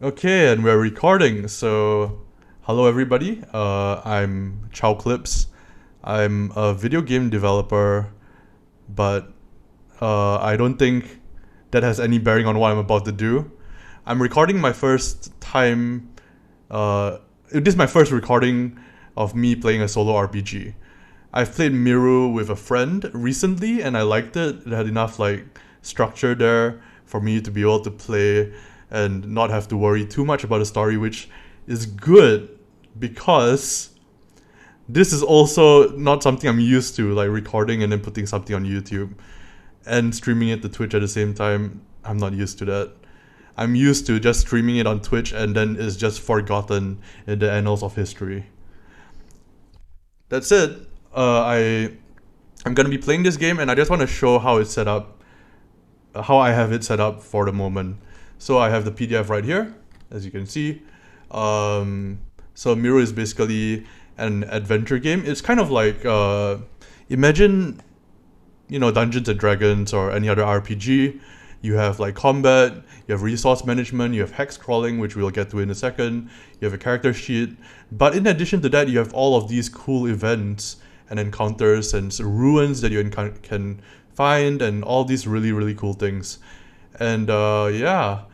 Okay, and we're recording. So, hello everybody. I'm Chow Clips. I'm a video game developer, but I don't think that has any bearing on what I'm about to do. I'm recording my first time. This is my first recording of me playing a solo RPG. I've played MIRU with a friend recently, and I liked it. It had enough structure there for me to be able to play and not have to worry too much about the story, which is good because this is also not something I'm used to, like recording and then putting something on YouTube and streaming it to Twitch at the same time. I'm not used to that. I'm used to just streaming it on Twitch and then it's just forgotten in the annals of history. That's it. I'm gonna be playing this game and I just want to show how it's set up, how I have it set up for the moment. So I have the PDF right here, as you can see. So MIRU is basically an adventure game. It's kind of like imagine Dungeons and Dragons or any other RPG. You have like combat, you have resource management, you have hex crawling, which we'll get to in a second. You have a character sheet, but in addition to that, you have all of these cool events and encounters and ruins that you can find, and all these really cool things. And yeah,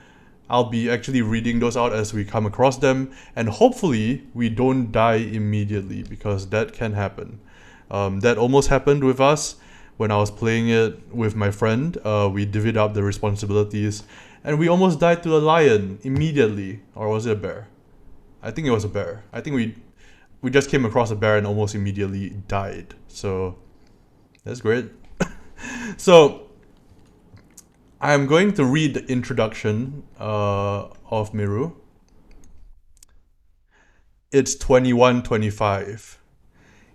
I'll be actually reading those out as we come across them, and hopefully we don't die immediately because that can happen. That almost happened with us when I was playing it with my friend. We divvied up the responsibilities, and we almost died to a lion immediately, or was it a bear? I think it was a bear. I think we just came across a bear and almost immediately died. So that's great. So I'm going to read the introduction of MIRU. It's 21:25.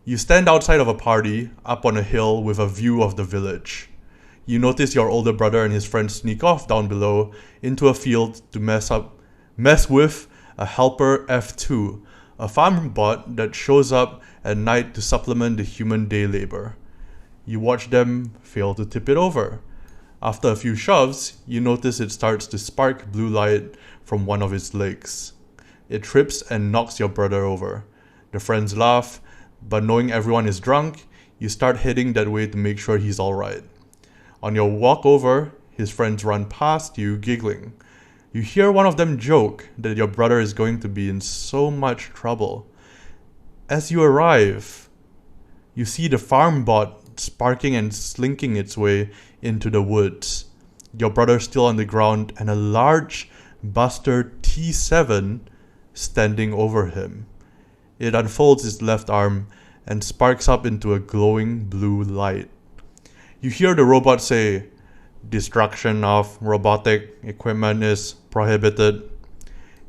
You stand outside of a party up on a hill with a view of the village. You notice your older brother and his friends sneak off down below into a field to mess with a helper F2, a farm bot that shows up at night to supplement the human day labor. You watch them fail to tip it over. After a few shoves, you notice it starts to spark blue light from one of its legs. It trips and knocks your brother over. The friends laugh, but knowing everyone is drunk, you start heading that way to make sure he's alright. On your walk over, his friends run past you, giggling. You hear one of them joke that your brother is going to be in so much trouble. As you arrive, you see the farm bot sparking and slinking its way into the woods. Your brother still on the ground and a large Buster T7 standing over him. It unfolds its left arm and sparks up into a glowing blue light. You hear the robot say, "Destruction of robotic equipment is prohibited."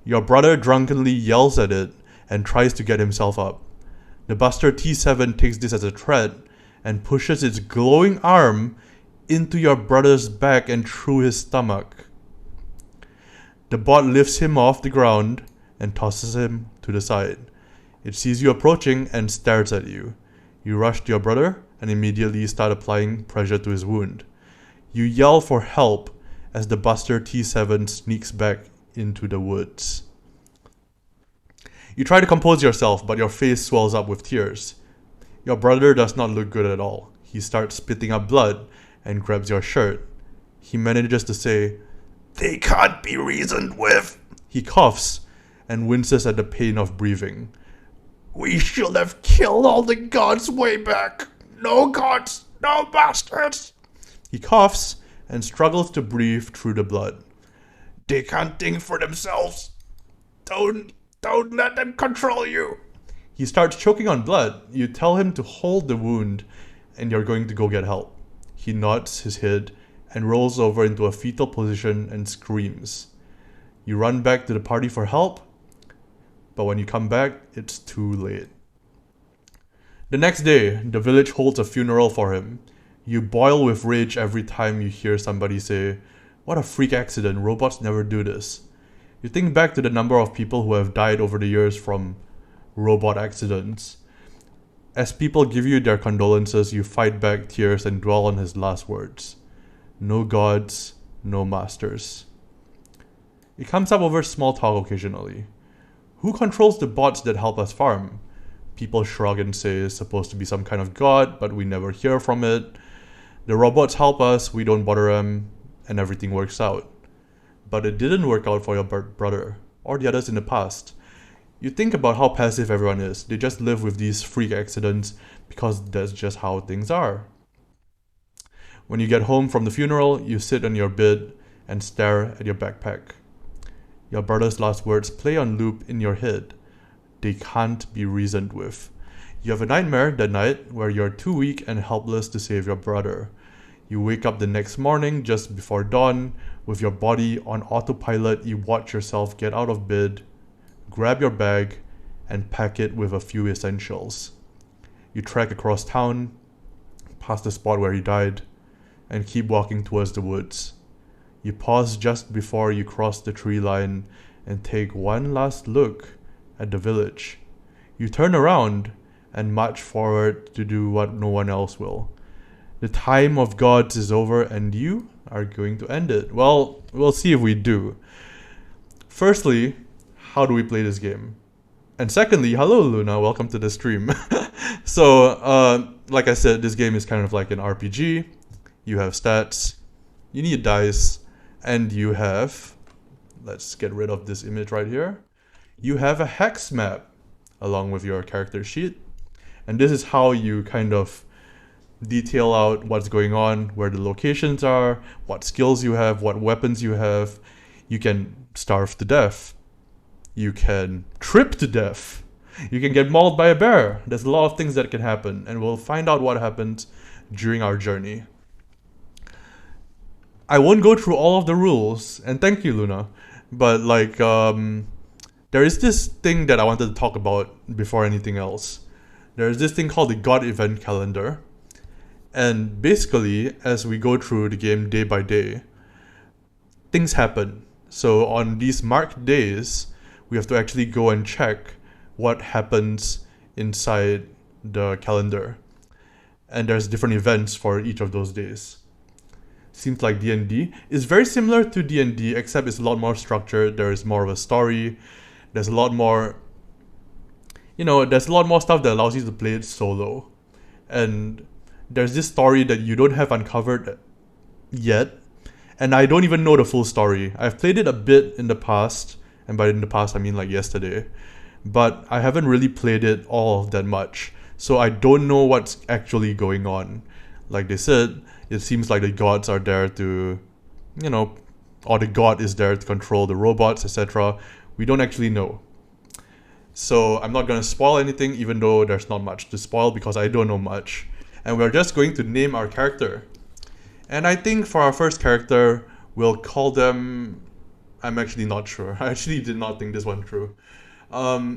Your brother drunkenly yells at it and tries to get himself up. The Buster T7 takes this as a threat and pushes its glowing arm into your brother's back and through his stomach. The bot lifts him off the ground and tosses him to the side. It sees you approaching and stares at you. You rush to your brother and immediately start applying pressure to his wound. You yell for help as the Buster T7 sneaks back into the woods. You try to compose yourself, but your face swells up with tears. Your brother does not look good at all. He starts spitting up blood and grabs your shirt. He manages to say, "They can't be reasoned with." He coughs and winces at the pain of breathing. "We should have killed all the gods way back. No gods, no bastards." He coughs and struggles to breathe through the blood. "They can't think for themselves. Don't let them control you." He starts choking on blood. You tell him to hold the wound and you're going to go get help. He nods his head and rolls over into a fetal position and screams. You run back to the party for help, but when you come back, it's too late. The next day, the village holds a funeral for him. You boil with rage every time you hear somebody say, "What a freak accident, robots never do this." You think back to the number of people who have died over the years from robot accidents. As people give you their condolences, you fight back tears and dwell on his last words. "No gods, no masters." It comes up over small talk occasionally. Who controls the bots that help us farm? People shrug and say it's supposed to be some kind of god, but we never hear from it. The robots help us, we don't bother them, and everything works out. But it didn't work out for your brother, or the others in the past. You think about how passive everyone is. They just live with these freak accidents because that's just how things are. When you get home from the funeral, you sit on your bed and stare at your backpack. Your brother's last words play on loop in your head. They can't be reasoned with. You have a nightmare that night where you're too weak and helpless to save your brother. You wake up the next morning just before dawn. With your body on autopilot, you watch yourself get out of bed, grab your bag, and pack it with a few essentials. You trek across town, past the spot where he died, and keep walking towards the woods. You pause just before you cross the tree line and take one last look at the village. You turn around and march forward to do what no one else will. The time of gods is over and you are going to end it. Well, we'll see if we do. Firstly, how do we play this game? And secondly, hello Luna, welcome to the stream. So, like I said, this game is kind of like an RPG. You have stats, you need dice, and you have, let's get rid of this image right here. You have a hex map along with your character sheet. And this is how you kind of detail out what's going on, where the locations are, what skills you have, what weapons you have. You can starve to death. You can trip to death. You can get mauled by a bear. There's a lot of things that can happen, and we'll find out what happens during our journey. I won't go through all of the rules, and thank you, Luna. But there is this thing that I wanted to talk about before anything else. There is this thing called the God Event Calendar. And basically, as we go through the game day by day, things happen. So on these marked days, we have to actually go and check what happens inside the calendar. And there's different events for each of those days. Seems like D&D. It's very similar to D&D, except it's a lot more structured. There is more of a story. There's a lot more, there's a lot more stuff that allows you to play it solo. And there's this story that you don't have uncovered yet. And I don't even know the full story. I've played it a bit in the past. And by in the past, I mean like yesterday. But I haven't really played it all that much. So I don't know what's actually going on. Like they said, it seems like the gods are there to, or the god is there to control the robots, etc. We don't actually know. So I'm not going to spoil anything, even though there's not much to spoil because I don't know much. And we're just going to name our character. And I think for our first character, we'll call them... I'm actually not sure. I actually did not think this one through.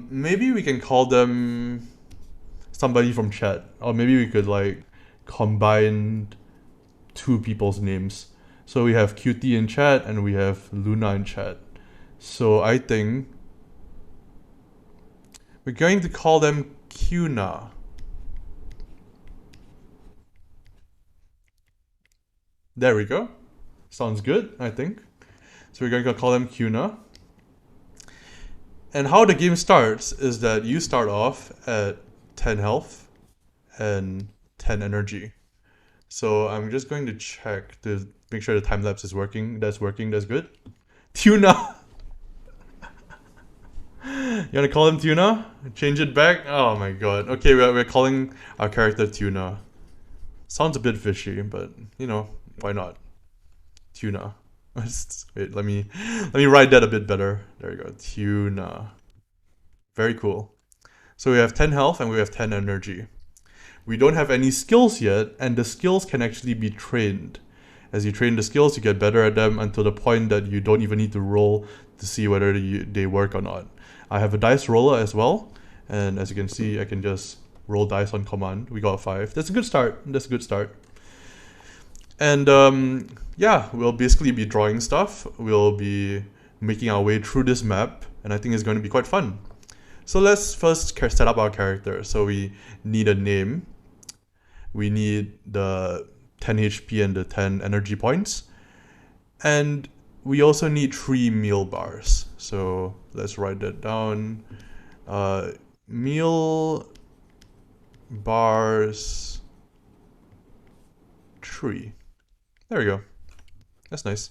Maybe we can call them somebody from chat. Or maybe we could combine two people's names. So we have QT in chat and we have Luna in chat. So I think we're going to call them Cuna. There we go. Sounds good, I think. So we're going to call them Cuna. And how the game starts is that you start off at 10 health and 10 energy. So I'm just going to check to make sure the time lapse is working. That's working, that's good. Tuna! You want to call him Tuna? Change it back? Oh my god. Okay, we're calling our character Tuna. Sounds a bit fishy, but why not? Tuna. Wait, let me write that a bit better. There you go. Tuna. Very cool. So we have 10 health and we have 10 energy. We don't have any skills yet, and the skills can actually be trained. As you train the skills, you get better at them until the point that you don't even need to roll to see whether they work or not. I have a dice roller as well, and as you can see, I can just roll dice on command. We got a 5. That's a good start. And we'll basically be drawing stuff. We'll be making our way through this map, and I think it's going to be quite fun. So let's first set up our character. So we need a name. We need the 10 HP and the 10 energy points. And we also need 3 meal bars. So let's write that down. Meal bars 3. There we go. That's nice.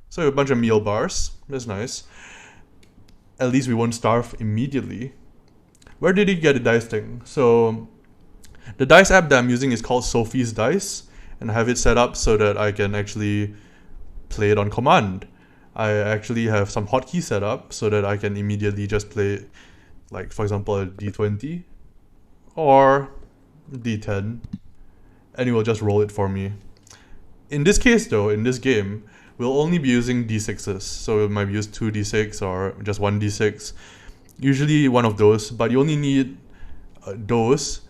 So a bunch of meal bars. That's nice. At least we won't starve immediately. Where did he get the dice thing? So the dice app that I'm using is called Sophie's Dice, and I have it set up so that I can actually play it on command. I actually have some hotkeys set up so that I can immediately just play, like for example, a d20 or d10, and it will just roll it for me. In this case though, in this game, we'll only be using d6s, so we might use 2d6 or just 1d6. Usually one of those, but you only need those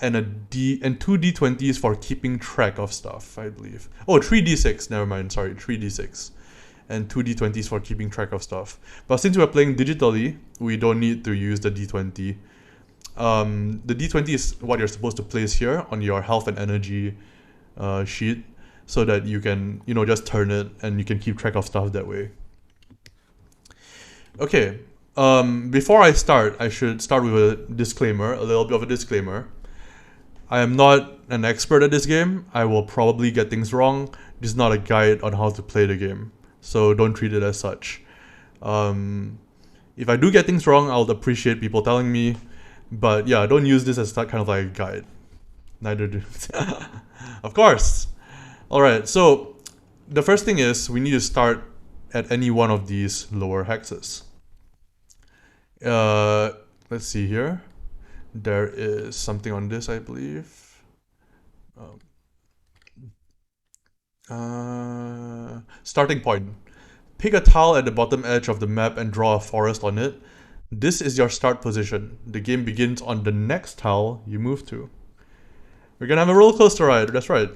and and 2d20s for keeping track of stuff, I believe. Oh, 3d6, never mind, sorry, 3d6. And 2d20s for keeping track of stuff. But since we're playing digitally, we don't need to use the d20. The d20 is what you're supposed to place here on your health and energy sheet, so that you can, just turn it and you can keep track of stuff that way. Okay, before I start, I should start with a disclaimer, a little bit of a disclaimer. I am not an expert at this game. I will probably get things wrong. This is not a guide on how to play the game, so don't treat it as such. If I do get things wrong, I'll appreciate people telling me, but yeah, don't use this as that kind of like a guide. Neither do. Of course. Alright, so the first thing is we need to start at any one of these lower hexes. Let's see here. There is something on this, I believe. Starting point. Pick a tile at the bottom edge of the map and draw a forest on it. This is your start position. The game begins on the next tile you move to. We're gonna have a roller coaster ride, that's right.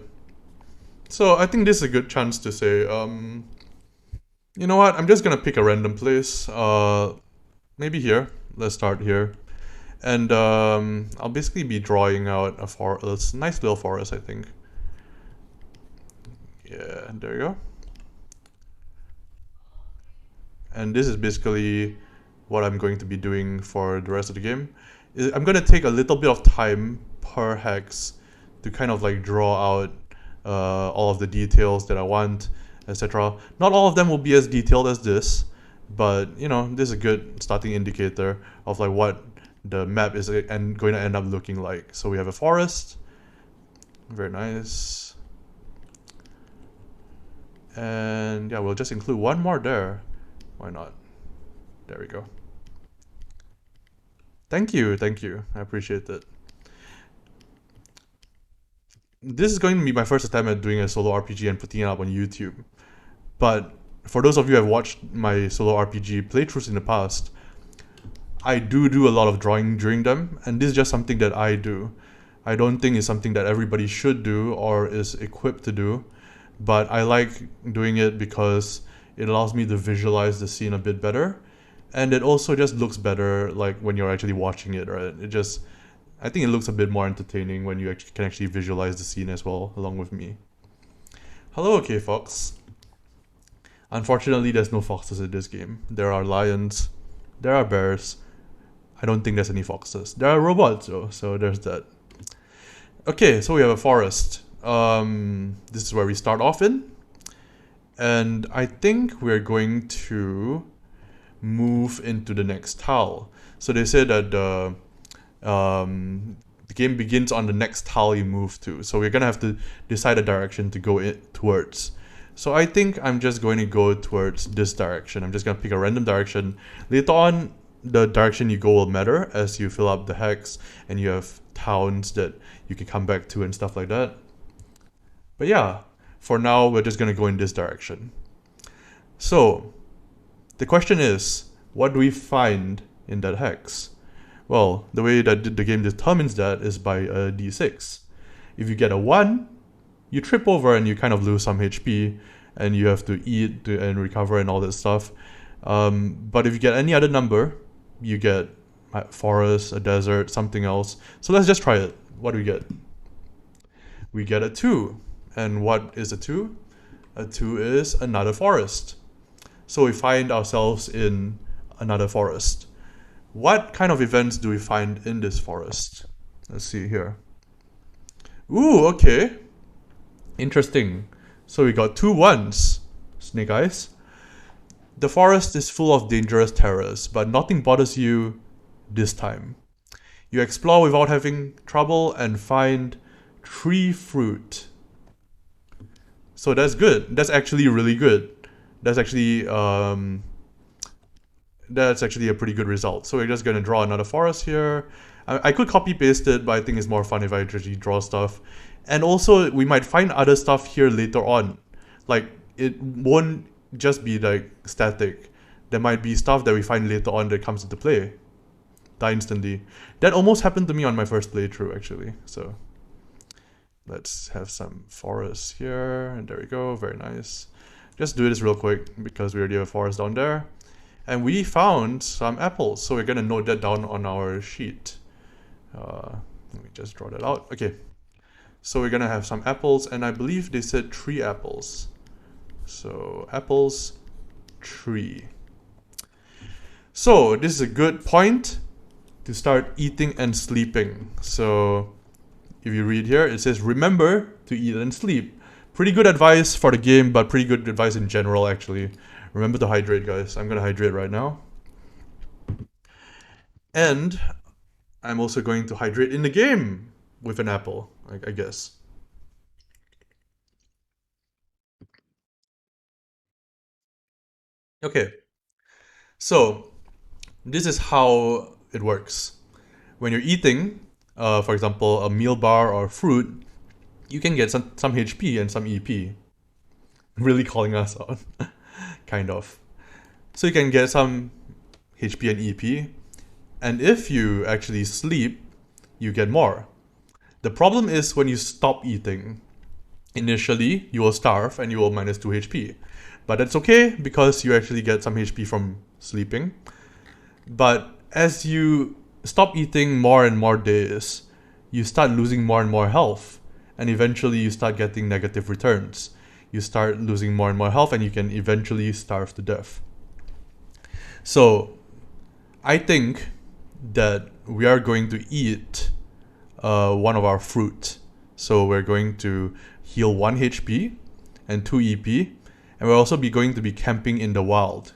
So I think this is a good chance to say, you know what, I'm just gonna pick a random place. Maybe here. Let's start here. And I'll basically be drawing out a nice little forest, I think. Yeah, there you go. And this is basically what I'm going to be doing for the rest of the game. I'm going to take a little bit of time per hex to kind of like draw out all of the details that I want, etc. Not all of them will be as detailed as this, but this is a good starting indicator of like what the map is going to end up looking like. So we have a forest, very nice, and yeah, we'll just include one more there. Why not? There we go. Thank you, I appreciate it. This is going to be my first attempt at doing a solo RPG and putting it up on YouTube, but for those of you who have watched my solo RPG playthroughs in the past, I do a lot of drawing during them, and this is just something that I do. I don't think it's something that everybody should do or is equipped to do, but I like doing it because it allows me to visualize the scene a bit better, and it also just looks better like when you're actually watching it, right? I think it looks a bit more entertaining when you can actually visualize the scene as well, along with me. Hello, okay, Fox. Unfortunately, there's no foxes in this game. There are lions, there are bears. I don't think there's any foxes. There are robots though, so there's that. Okay, so we have a forest. This is where we start off in. And I think we're going to move into the next tile. So they say that the game begins on the next tile you move to. So we're gonna have to decide a direction to go towards. So I think I'm just going to go towards this direction. I'm just gonna pick a random direction. Later on, the direction you go will matter as you fill up the hex and you have towns that you can come back to and stuff like that. But yeah, for now, we're just gonna go in this direction. So, the question is, what do we find in that hex? Well, the way that the game determines that is by a d6. If you get a 1, you trip over and you kind of lose some HP, and you have to eat and recover and all that stuff. But if you get any other number, you get a forest, a desert, something else. So let's just try it. What do we get? We get a 2. And what is a 2? A 2 is another forest. So we find ourselves in another forest. What kind of events do we find in this forest? Let's see here. Ooh, okay. Interesting. So we got 2 1s. Snake Eyes. The forest is full of dangerous terrors, but nothing bothers you this time. You explore without having trouble and find tree fruit. So that's good. That's actually really good. That's actually a pretty good result. So we're just gonna draw another forest here. I could copy paste it, but I think it's more fun if I actually draw stuff. And also we might find other stuff here later on. Like it won't just be like static. There might be stuff that we find later on that comes into play. Die instantly. That almost happened to me on my first playthrough actually. So let's have some forests here. And there we go. Very nice. Just do this real quick because we already have a forest down there. And we found some apples. So we're going to note that down on our sheet. Let me just draw that out. Okay. So we're going to have some apples. And I believe they said 3 apples. So apples, 3. So this is a good point to start eating and sleeping. So if you read here, it says remember to eat and sleep. Pretty good advice for the game, but pretty good advice in general actually. Remember to hydrate, guys. I'm gonna hydrate right now. And I'm also going to hydrate in the game with an apple, I guess. Okay. So this is how it works. When you're eating, for example, a meal bar or fruit, you can get some HP and some EP. Really calling us out. Kind of. So you can get some HP and EP. And if you actually sleep, you get more. The problem is when you stop eating. Initially, you will starve and you will minus 2 HP. But that's okay because you actually get some HP from sleeping. But as you stop eating more and more days, you start losing more and more health. And eventually you start getting negative returns. You start losing more and more health and you can eventually starve to death. So I think that we are going to eat one of our fruit. So we're going to heal 1 HP and 2 EP. And we'll also be going to be camping in the wild.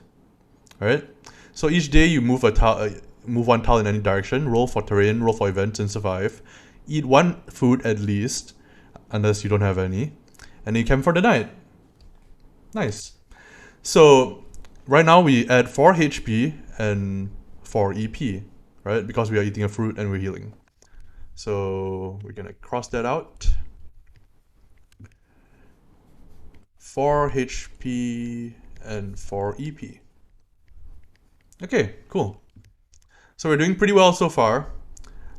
Alright? So each day you move move 1 tile in any direction, roll for terrain, roll for events, and survive. Eat 1 food at least, unless you don't have any. And then you camp for the night. Nice. So right now we add 4 HP and 4 EP, right? Because we are eating a fruit and we're healing. So we're gonna cross that out. 4 HP and 4 EP. Okay, cool. So we're doing pretty well so far.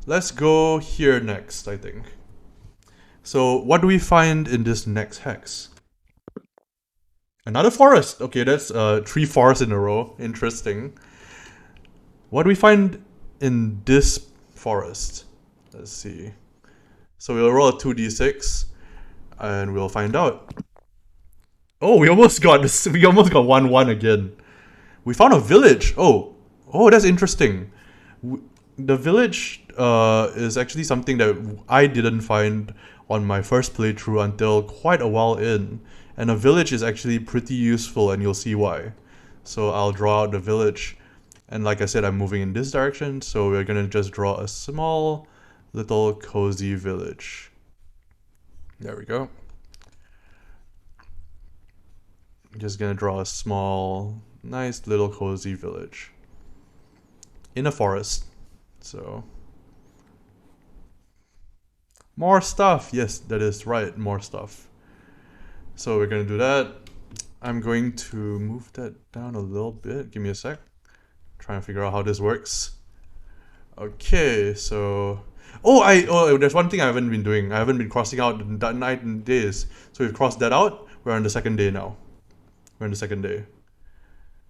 Let's go here next, I think. So what do we find in this next hex? Another forest. Okay, that's 3 forests in a row. Interesting. What do we find in this forest? Let's see. So we'll roll a 2d6 and we'll find out. Oh, we almost got 1-1 again. We found a village. Oh, that's interesting. The village is actually something that I didn't find on my first playthrough until quite a while in. And a village is actually pretty useful and you'll see why. So I'll draw out the village. And like I said, I'm moving in this direction. So we're gonna just draw a small little cozy village. There we go. I'm just gonna draw a small, nice little cozy village. In a forest. So more stuff. Yes, that is right. More stuff. So we're going to do that. I'm going to move that down a little bit. Give me a sec. Trying to figure out how this works. Okay, so... Oh, there's one thing I haven't been doing. I haven't been crossing out the night and days. So we've crossed that out. We're on the 2nd day now. We're on the 2nd day.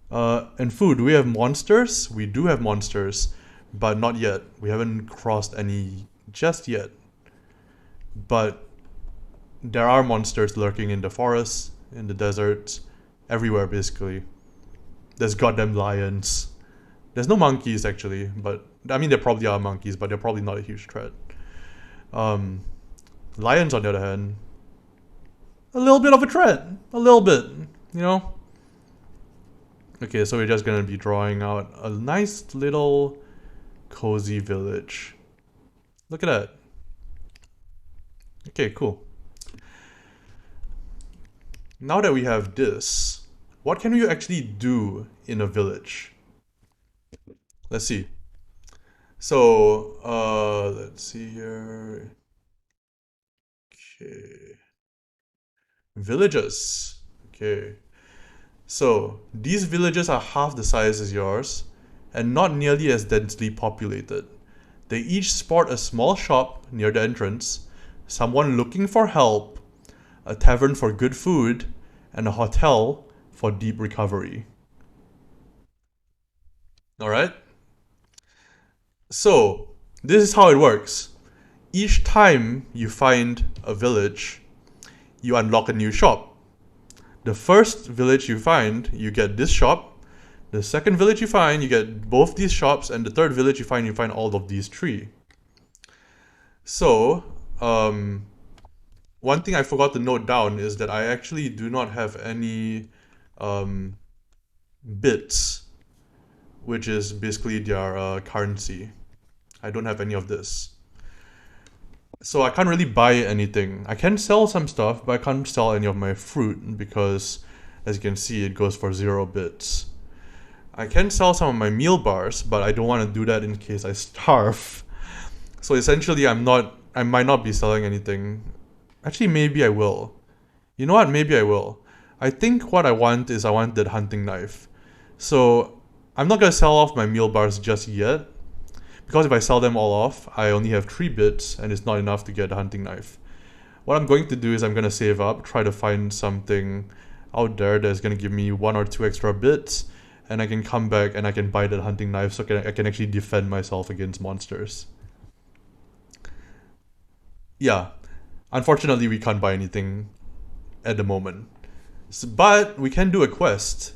And food. Do we have monsters? We do have monsters. But not yet. We haven't crossed any just yet. But there are monsters lurking in the forest. in the deserts, everywhere basically. There's goddamn lions. There's no monkeys actually, but I mean there probably are monkeys, but they're probably not a huge threat. Um, Lions, on the other hand, a little bit of a threat. A little bit, you know? Okay, so we're just gonna be drawing out a nice little cozy village. Look at that. Okay, cool. Now that we have this, what can we actually do in a village? Let's see. So, let's see here. Okay. Villages. Okay. So, these villages are half the size as yours and not nearly as densely populated. They each sport a small shop near the entrance, someone looking for help, a tavern for good food, and a hotel for deep recovery. Alright? So, this is how it works. Each time you find a village, you unlock a new shop. The first village you find, you get this shop. The second village you find, you get both these shops. And the third village you find all of these three. So, one thing I forgot to note down is that I actually do not have any bits, which is basically their currency. I don't have any of this. So I can't really buy anything. I can sell some stuff, but I can't sell any of my fruit because, as you can see, it goes for 0 bits. I can sell some of my meal bars, but I don't want to do that in case I starve. So essentially, I might not be selling anything. Actually, maybe I will. You know what? Maybe I will. I think what I want that hunting knife. So I'm not gonna sell off my meal bars just yet, because if I sell them all off, I only have 3 bits and it's not enough to get a hunting knife. What I'm going to do is I'm going to save up, try to find something out there that's going to give me 1 or 2 extra bits, and I can come back and I can buy that hunting knife so I can actually defend myself against monsters. Yeah, unfortunately we can't buy anything at the moment. But we can do a quest.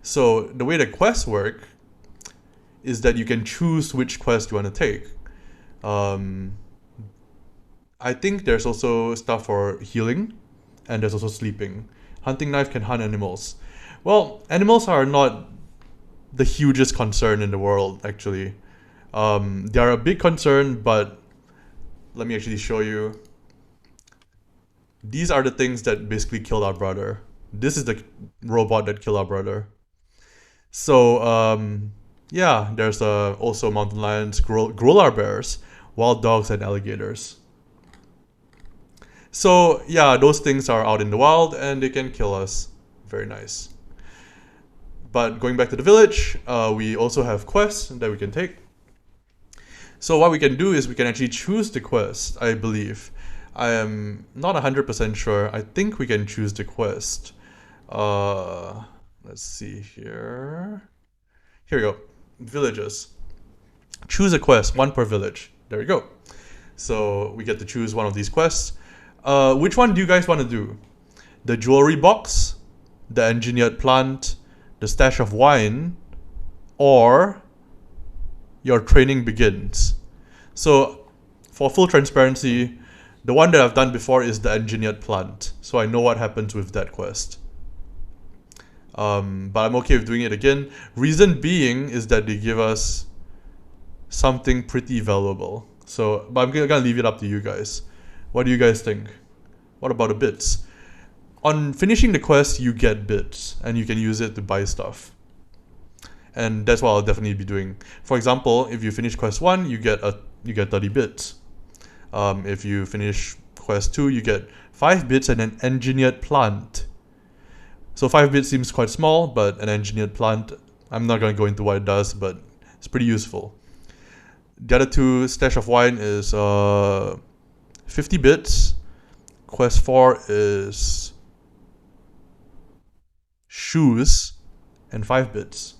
So the way the quests work is that you can choose which quest you want to take. I think there's also stuff for healing, and there's also sleeping. Hunting knife can hunt animals. Well, animals are not the hugest concern in the world, actually. They are a big concern, but let me actually show you. These are the things that basically killed our brother. This is the robot that killed our brother. So, yeah, there's also mountain lions, grolar bears, wild dogs, and alligators. So, yeah, those things are out in the wild and they can kill us. Very nice. But going back to the village, we also have quests that we can take. So what we can do is we can actually choose the quest, I believe. I am not 100% sure. I think we can choose the quest. Let's see here. Here we go. Villages. Choose a quest, 1 per village. There we go. So we get to choose one of these quests. Which one do you guys want to do? The jewelry box, the engineered plant, the stash of wine, or your training begins. So for full transparency, the one that I've done before is the engineered plant. So I know what happens with that quest. But I'm okay with doing it again. Reason being is that they give us something pretty valuable. So, but I'm gonna leave it up to you guys. What do you guys think? What about the bits? On finishing the quest, you get bits, and you can use it to buy stuff. And that's what I'll definitely be doing. For example, if you finish quest 1, you get 30 bits. If you finish quest 2, you get 5 bits and an engineered plant. So 5 bits seems quite small, but an engineered plant, I'm not going to go into what it does, but it's pretty useful. The other 2, stash of wine is 50 bits. Quest 4 is shoes and 5 bits.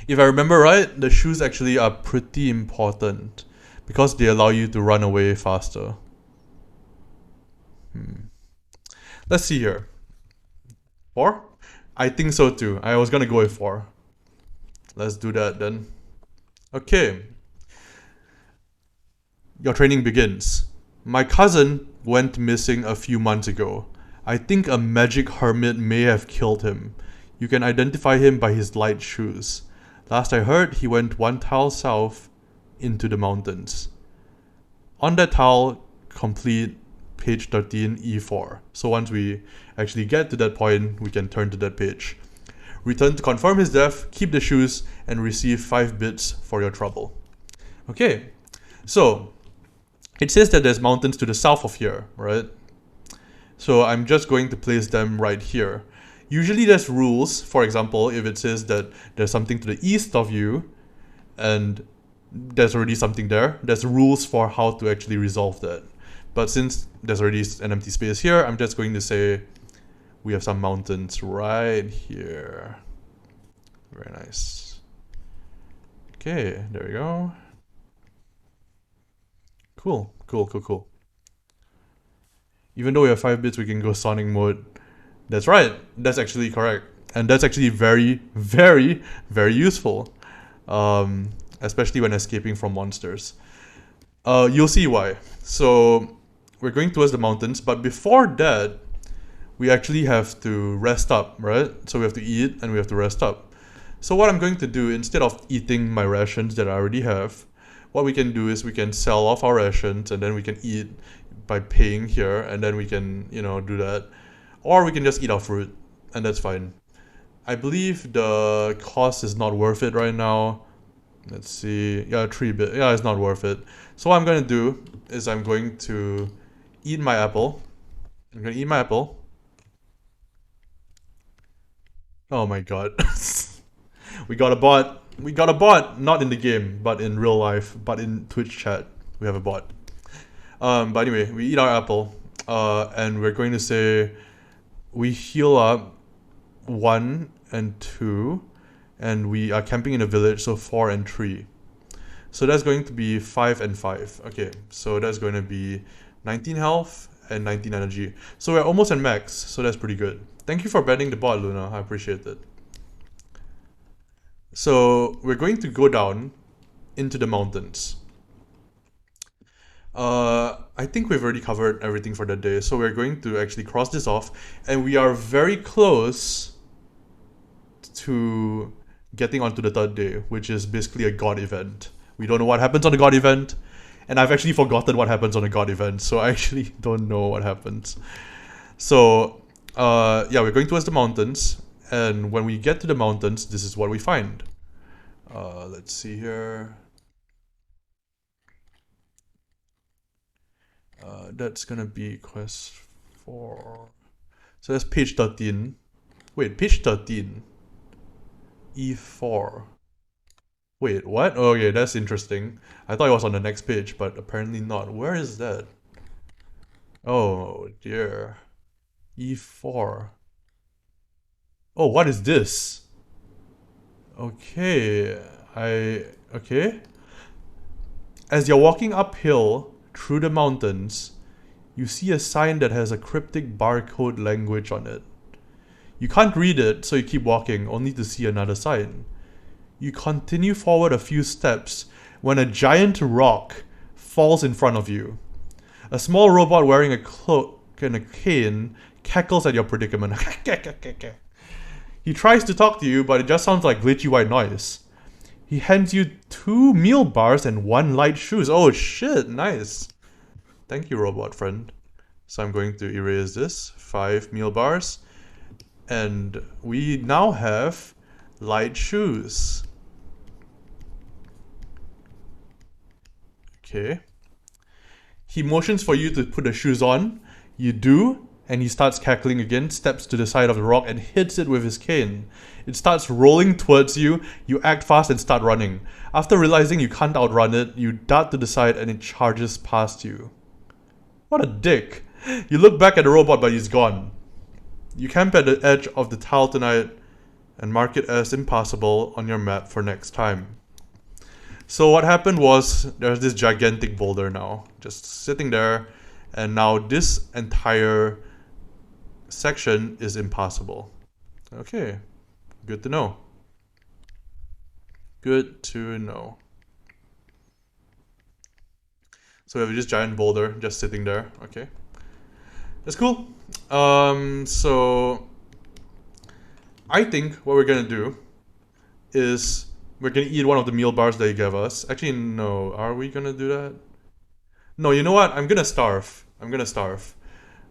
If I remember right, the shoes actually are pretty important because they allow you to run away faster. Let's see here. 4? I think so too. I was gonna go with 4. Let's do that then. Okay. Your training begins. My cousin went missing a few months ago. I think a magic hermit may have killed him. You can identify him by his light shoes. Last I heard, he went 1 tile south into the mountains. On that tile, complete page 13 E4. So once we actually get to that point, we can turn to that page. Return to confirm his death, keep the shoes, and receive 5 bits for your trouble. Okay, so it says that there's mountains to the south of here, right? So I'm just going to place them right here. Usually there's rules. For example, if it says that there's something to the east of you and there's already something there, there's rules for how to actually resolve that. But since there's already an empty space here, I'm just going to say we have some mountains right here. Very nice. Okay, there we go. Cool. Even though we have 5 bits, we can go Sonic mode. That's right. That's actually correct. And that's actually very, very, very useful. Especially when escaping from monsters. You'll see why. So, we're going towards the mountains, but before that, we actually have to rest up, right? So we have to eat and we have to rest up. So what I'm going to do, instead of eating my rations that I already have, what we can do is we can sell off our rations and then we can eat by paying here, and then we can, do that. Or we can just eat our fruit, and that's fine. I believe the cost is not worth it right now. Let's see. Yeah, 3 bit. Yeah, it's not worth it. So what I'm going to do is I'm going to eat my apple. I'm going to eat my apple. Oh my god. We got a bot. We got a bot. Not in the game, but in real life. But in Twitch chat, we have a bot. But anyway, we eat our apple. And we're going to say we heal up 1 and 2. And we are camping in a village, so 4 and 3. So that's going to be 5 and 5. Okay, so that's going to be 19 health and 19 energy. So we're almost at max, so that's pretty good. Thank you for banning the bot, Luna. I appreciate it. So we're going to go down into the mountains. I think we've already covered everything for that day, so we're going to actually cross this off, and we are very close to getting onto the 3rd day, which is basically a god event. We don't know what happens on the god event, and I've actually forgotten what happens on the god event, so I actually don't know what happens. So, yeah, we're going towards the mountains, and when we get to the mountains, this is what we find. Let's see here. That's gonna be quest 4. So that's page 13. Wait, page 13. E4. Wait, what? Oh, okay, that's interesting. I thought it was on the next page, but apparently not. Where is that? Oh, dear. E4. Oh, what is this? Okay, okay. As you're walking uphill through the mountains, you see a sign that has a cryptic barcode language on it. You can't read it, so you keep walking, only to see another sign. You continue forward a few steps when a giant rock falls in front of you. A small robot wearing a cloak and a cane cackles at your predicament. He tries to talk to you, but it just sounds like glitchy white noise. He hands you 2 meal bars and 1 light shoes. Oh shit, nice. Thank you, robot friend. So I'm going to erase this. 5 meal bars. And we now have light shoes. Okay. He motions for you to put the shoes on. You do, and he starts cackling again, steps to the side of the rock and hits it with his cane. It starts rolling towards you. You act fast and start running. After realizing you can't outrun it, you dart to the side and it charges past you. What a dick. You look back at the robot, but he's gone. You camp at the edge of the tile tonight and mark it as impassable on your map for next time. So what happened was, there's this gigantic boulder now, just sitting there, and now this entire section is impassable. Okay, good to know. Good to know. So we have this giant boulder just sitting there. Okay, that's cool. So I think what we're gonna do is we're gonna eat one of the meal bars they gave us. Actually, no. Are we gonna do that? No, you know what? I'm gonna starve. I'm gonna starve.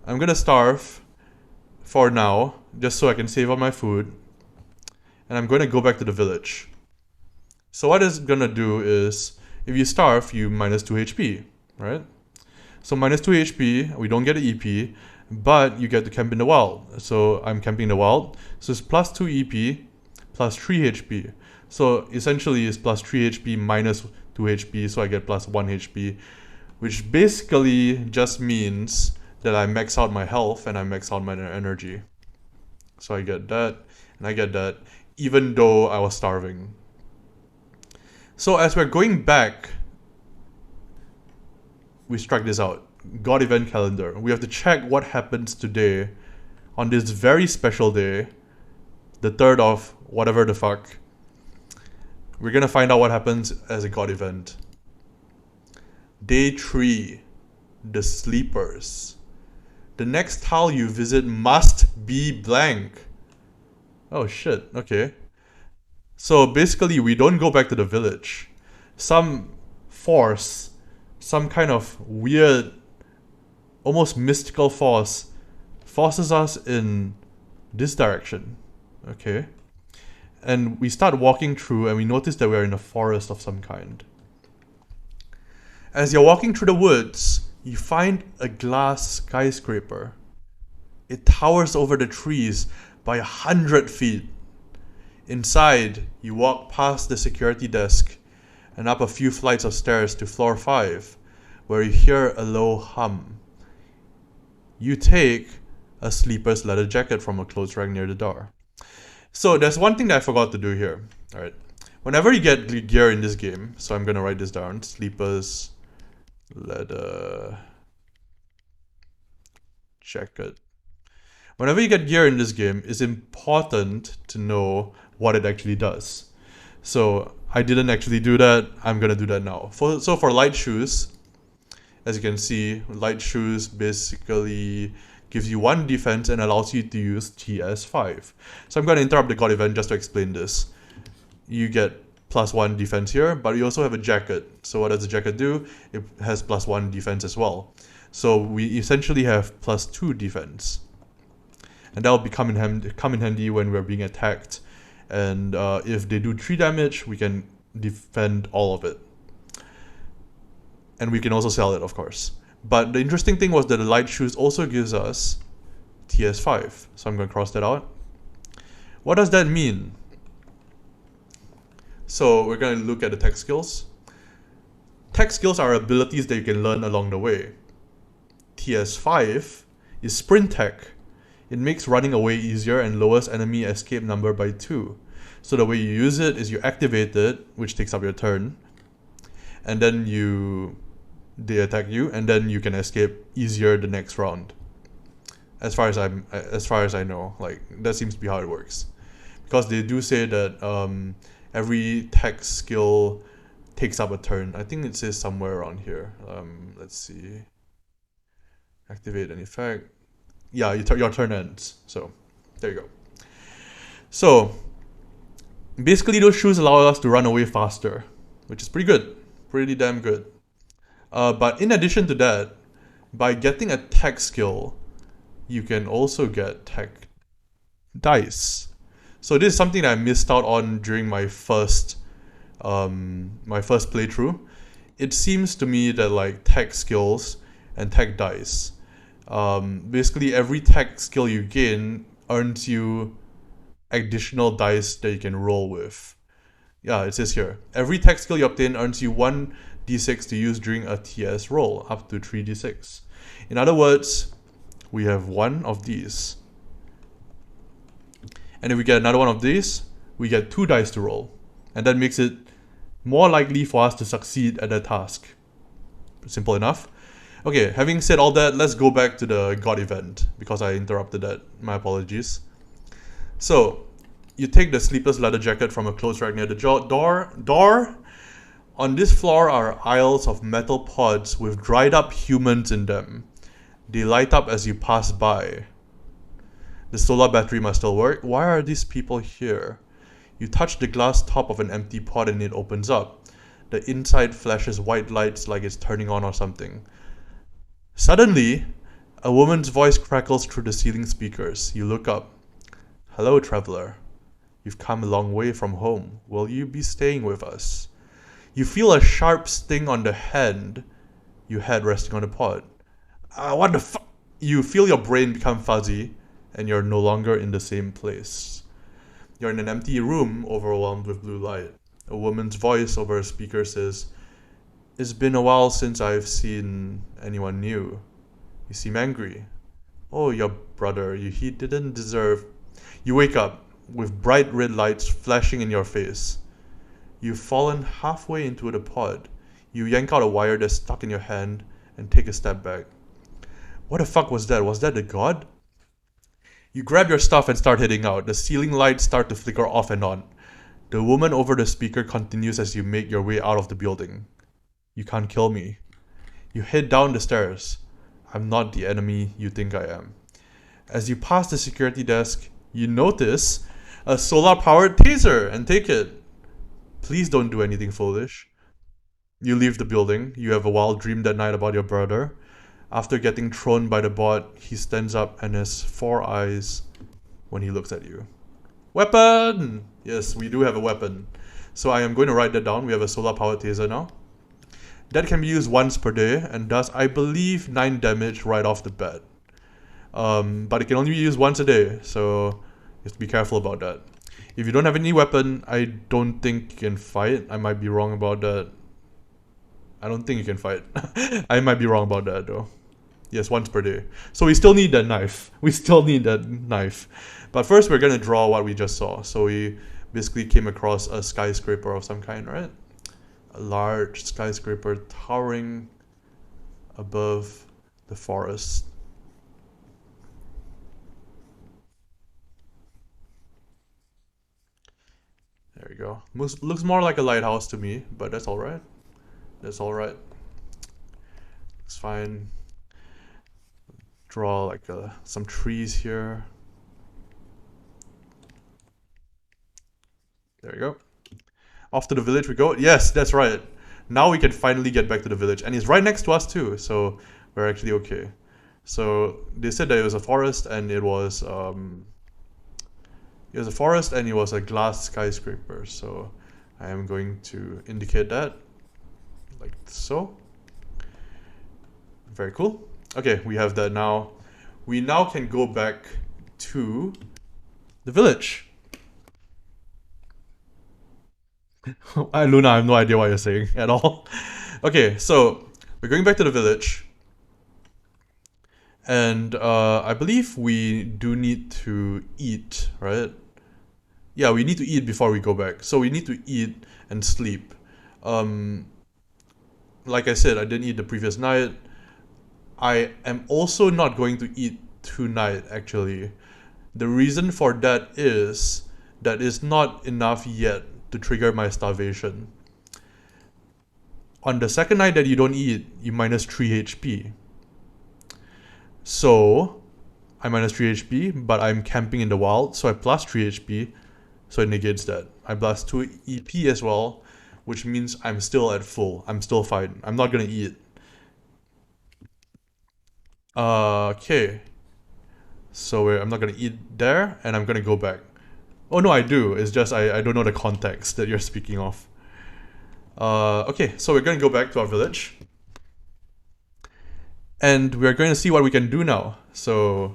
I'm gonna starve for now, just so I can save on my food. And I'm gonna go back to the village. So what it's gonna do is, if you starve, you minus 2 HP, right? So minus 2 HP, we don't get an EP, but you get to camp in the wild. So I'm camping in the wild. So it's plus 2 EP, plus 3 HP. So essentially it's plus 3 HP minus 2 HP, so I get plus 1 HP, which basically just means that I max out my health and I max out my energy. So I get that, and I get that, even though I was starving. So as we're going back, we strike this out. God event calendar. We have to check what happens today on this very special day, the 3rd of whatever the fuck. We're gonna find out what happens as a God event. Day 3, the sleepers. The next tile you visit must be blank. Oh shit, okay. So basically we don't go back to the village. Some force, some kind of weird, almost mystical force, forces us in this direction. Okay. And we start walking through and we notice that we're in a forest of some kind. As you're walking through the woods, you find a glass skyscraper. It towers over the trees by 100 feet. Inside, you walk past the security desk and up a few flights of stairs to floor 5, where you hear a low hum. You take a sleeper's leather jacket from a clothes rack near the door. So there's one thing that I forgot to do here. Alright. Whenever you get gear in this game, so I'm gonna write this down, sleeper's leather jacket. Whenever you get gear in this game, it's important to know what it actually does. So I didn't actually do that. I'm gonna do that now. So for light shoes, as you can see, light shoes basically gives you 1 defense and allows you to use TS5. So I'm gonna interrupt the God event just to explain this. You get plus 1 defense here, but you also have a jacket. So what does the jacket do? It has plus 1 defense as well. So we essentially have plus 2 defense. And that will come in handy when we're being attacked. And if they do 3 damage, we can defend all of it. And we can also sell it, of course. But the interesting thing was that the light shoes also gives us TS5. So I'm going to cross that out. What does that mean? So we're going to look at the tech skills. Tech skills are abilities that you can learn along the way. TS5 is sprint tech. It makes running away easier and lowers enemy escape number by 2. So the way you use it is you activate it, which takes up your turn, and then they attack you, and then you can escape easier the next round. As far as I know, like that seems to be how it works, because they do say that every tech skill takes up a turn. I think it says somewhere around here. Let's see. Activate an effect. Yeah, your turn ends. So there you go. So basically, those shoes allow us to run away faster, which is pretty good, pretty damn good. But in addition to that, by getting a tech skill, you can also get tech dice. So this is something that I missed out on during my first playthrough. It seems to me that like tech skills and tech dice, basically every tech skill you gain earns you additional dice that you can roll with. Yeah, it says here, every tech skill you obtain earns you 1d6 to use during a TS roll, up to 3d6. In other words, we have 1 of these. And if we get another 1 of these, we get 2 dice to roll. And that makes it more likely for us to succeed at the task. Simple enough. Okay, having said all that, let's go back to the God event because I interrupted that. My apologies. So, you take the sleepless leather jacket from a clothes rack near the door. On this floor are aisles of metal pods with dried up humans in them. They light up as you pass by. The solar battery must still work. Why are these people here? You touch the glass top of an empty pod and it opens up. The inside flashes white lights like it's turning on or something. Suddenly, a woman's voice crackles through the ceiling speakers. You look up. Hello, traveler. You've come a long way from home. Will you be staying with us? You feel a sharp sting on the hand you had resting on the pod. What the fuck? You feel your brain become fuzzy, and you're no longer in the same place. You're in an empty room, overwhelmed with blue light. A woman's voice over a speaker says, It's been a while since I've seen anyone new. You seem angry. Oh, your brother, he didn't deserve... You wake up, with bright red lights flashing in your face. You've fallen halfway into the pod. You yank out a wire that's stuck in your hand and take a step back. What the fuck was that? Was that the god? You grab your stuff and start heading out. The ceiling lights start to flicker off and on. The woman over the speaker continues as you make your way out of the building. You can't kill me. You head down the stairs. I'm not the enemy you think I am. As you pass the security desk, you notice a solar-powered taser and take it. Please don't do anything foolish. You leave the building. You have a wild dream that night about your brother. After getting thrown by the bot, he stands up and has 4 eyes when he looks at you. Weapon! Yes, we do have a weapon. So I am going to write that down. We have a solar-powered taser now. That can be used once per day and does, I believe, 9 damage right off the bat. But it can only be used once a day, so you have to be careful about that. If you don't have any weapon, I don't think you can fight. I might be wrong about that. I don't think you can fight. I might be wrong about that though. Yes, once per day. So we still need that knife. But first we're gonna draw what we just saw. So we basically came across a skyscraper of some kind, right? A large skyscraper towering above the forest. There we go. Looks more like a lighthouse to me, but that's alright. That's alright. It's fine. Draw like some trees here. There we go. Off to the village we go. Yes, that's right. Now we can finally get back to the village. And it's right next to us too, so we're actually okay. So they said that it was a forest and it was a glass skyscraper. So I am going to indicate that like so. Very cool. Okay, we have that now. We now can go back to the village. Luna, I have no idea what you're saying at all. Okay, so we're going back to the village. And I believe we do need to eat, right? Yeah, we need to eat before we go back. So we need to eat and sleep. Like I said, I didn't eat the previous night. I am also not going to eat tonight, actually. The reason for that is not enough yet to trigger my starvation. On the second night that you don't eat, you minus 3 HP. So, I minus 3 HP, but I'm camping in the wild, so I plus 3 HP, so it negates that. I plus 2 EP as well, which means I'm still at full. I'm still fine. I'm not gonna eat. Okay. So I'm not gonna eat there, and I'm gonna go back. Oh no, I do. It's just I don't know the context that you're speaking of. Okay, so we're gonna go back to our village. And we're going to see what we can do now. So,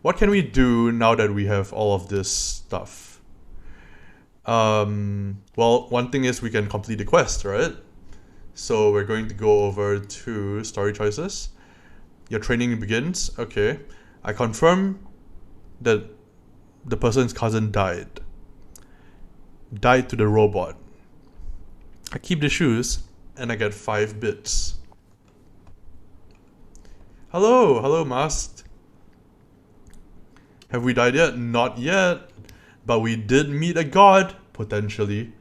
what can we do now that we have all of this stuff? Well, one thing is we can complete the quest, right? So we're going to go over to story choices. Your training begins. Okay. I confirm that the person's cousin died. Died to the robot. I keep the shoes and I get 5 bits. Hello, hello, Masked. Have we died yet? Not yet. But we did meet a god, potentially.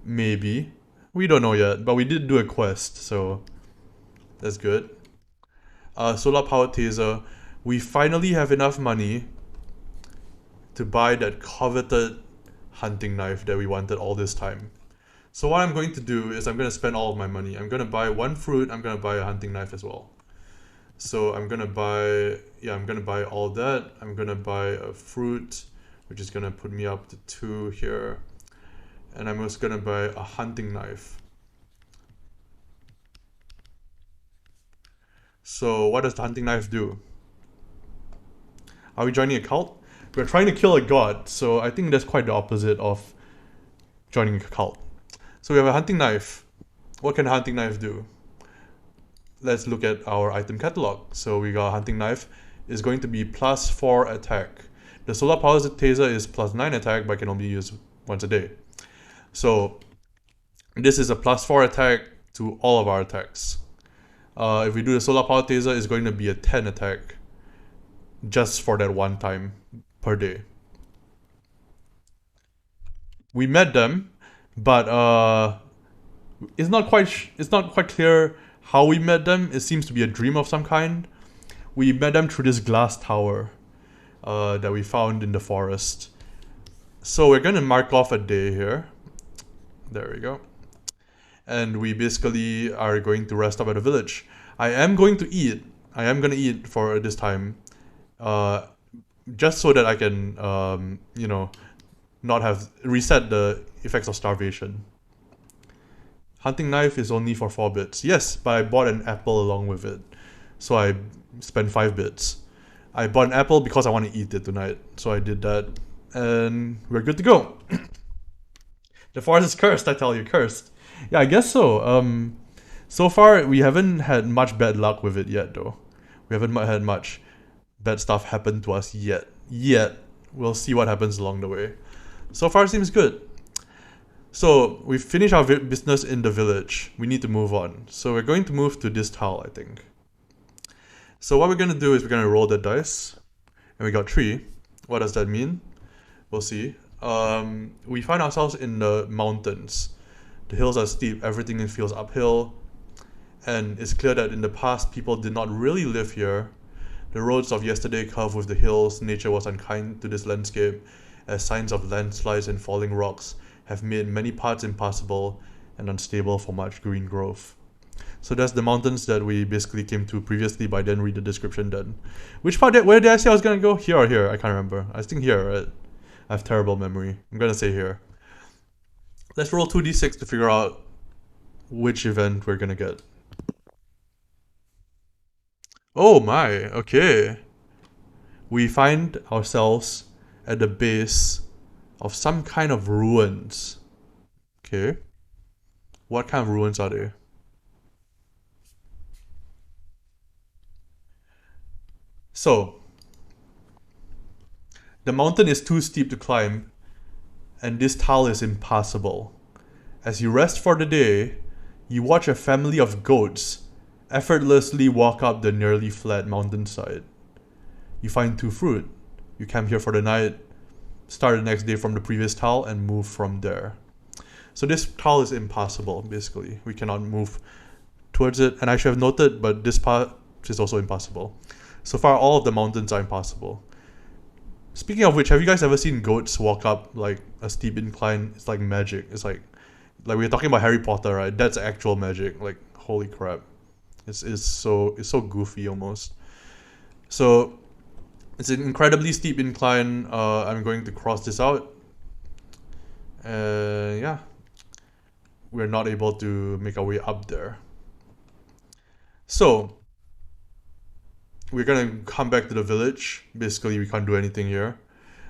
Maybe. We don't know yet, but we did do a quest, so that's good. Solar powered taser. We finally have enough money to buy that coveted hunting knife that we wanted all this time. So what I'm going to do is I'm going to spend all of my money. I'm going to buy one fruit, I'm going to buy a hunting knife as well. So I'm going to buy, yeah, I'm going to buy all that. I'm going to buy a fruit, which is going to put me up to 2 here. And I'm just going to buy a hunting knife. So what does the hunting knife do? Are we joining a cult? We're trying to kill a god, so I think that's quite the opposite of joining a cult. So we have a hunting knife. What can a hunting knife do? Let's look at our item catalog. So we got a hunting knife. It's going to be +4 attack. The solar powered taser is +9 attack, but can only be used once a day. So this is a +4 attack to all of our attacks. If we do the solar powered taser, it's going to be a 10 attack just for that one time per day. We met them, but it's not quite clear how we met them. It seems to be a dream of some kind. We met them through this glass tower that we found in the forest. So we're gonna mark off a day here. There we go. And we basically are going to rest up at the village. I am going to eat. I am gonna eat for this time, just so that I can, not have reset the effects of starvation. Hunting knife is only for 4 bits. Yes, but I bought an apple along with it, so I spent 5 bits. I bought an apple because I want to eat it tonight, so I did that, and we're good to go. The forest is cursed, I tell you, cursed. Yeah, I guess so. So far we haven't had much bad luck with it yet, though. We haven't had much bad stuff happen to us yet. We'll see what happens along the way. So far, it seems good. So we've finished our business in the village. We need to move on. So we're going to move to this tile, I think. So what we're going to do is we're going to roll the dice. And we got 3. What does that mean? We'll see. We find ourselves in the mountains. The hills are steep. Everything feels uphill. And it's clear that in the past, people did not really live here. The roads of yesterday curved with the hills. Nature was unkind to this landscape, as signs of landslides and falling rocks have made many parts impassable and unstable for much green growth. So that's the mountains that we basically came to previously, but I didn't read the description then. Which part where did I say I was gonna go? Here or here? I can't remember. I think here, right? I have terrible memory. I'm gonna say here. Let's roll 2d6 to figure out which event we're gonna get. Oh my, okay. We find ourselves at the base of some kind of ruins. Okay. What kind of ruins are they? So, the mountain is too steep to climb, and this tile is impassable. As you rest for the day, you watch a family of goats effortlessly walk up the nearly flat mountainside. You find 2 fruit. You camp here for the night, start the next day from the previous tile, and move from there. So this tile is impassable, basically. We cannot move towards it. And I should have noted, but this part is also impossible. So far, all of the mountains are impossible. Speaking of which, have you guys ever seen goats walk up like a steep incline? It's like magic. It's like we were talking about Harry Potter, right? That's actual magic. Like, holy crap. It's so goofy almost. So it's an incredibly steep incline. I'm going to cross this out. Yeah. We're not able to make our way up there. So we're gonna come back to the village. Basically, we can't do anything here.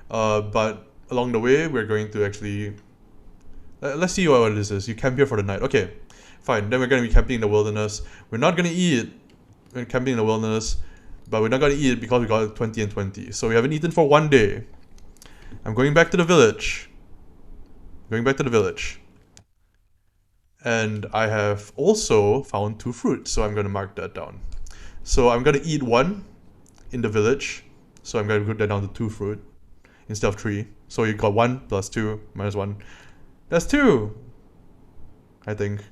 But along the way, we're going to actually... let's see what this is. You camp here for the night. Okay, fine. Then we're gonna be camping in the wilderness. We're not gonna eat. We're camping in the wilderness. But we're not gonna eat because we got 20 and 20. So we haven't eaten for 1 day. I'm going back to the village. Going back to the village. And I have also found 2 fruits, so I'm gonna mark that down. So I'm gonna eat 1 in the village. So I'm gonna put that down to 2 fruit instead of 3. So you got 1 plus 2 minus 1. That's 2, I think.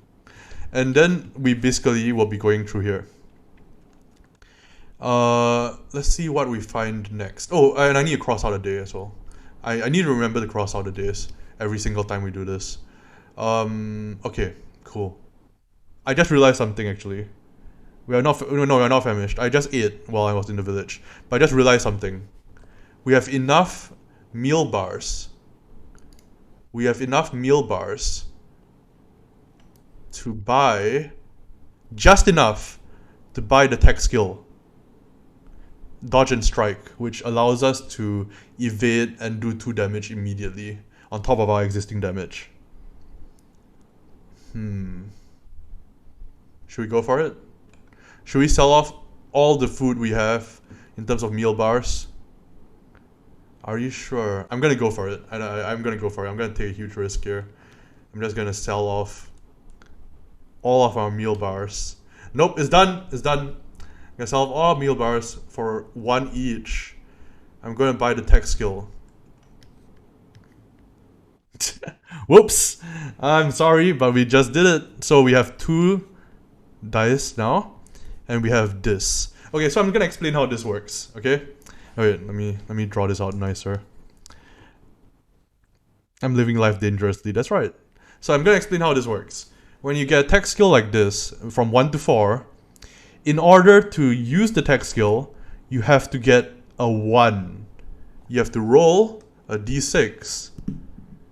And then we basically will be going through here. Let's see what we find next. Oh, and I need to cross out a day as well. I need to remember to cross out the days every single time we do this. Okay, cool. I just realized something actually. We're not famished. I just ate while I was in the village. But I just realized something. We have enough meal bars. We have enough meal bars to buy just enough to buy the tech skill Dodge and Strike, which allows us to evade and do 2 damage immediately on top of our existing damage. Should we go for it? Should we sell off all the food we have in terms of meal bars? Are you sure? I'm gonna go for it. I'm gonna go for it. I'm gonna take a huge risk here. I'm just gonna sell off all of our meal bars. Nope, it's done. It's done. I'm gonna sell off all meal bars for 1 each. I'm gonna buy the tech skill. Whoops! I'm sorry, but we just did it. So we have 2 dice now, and we have this. Okay, so I'm gonna explain how this works. Okay. Wait, let me draw this out nicer. I'm living life dangerously. That's right. So I'm gonna explain how this works. When you get a tech skill like this, from 1 to 4, in order to use the tech skill, you have to get a 1. You have to roll a d6,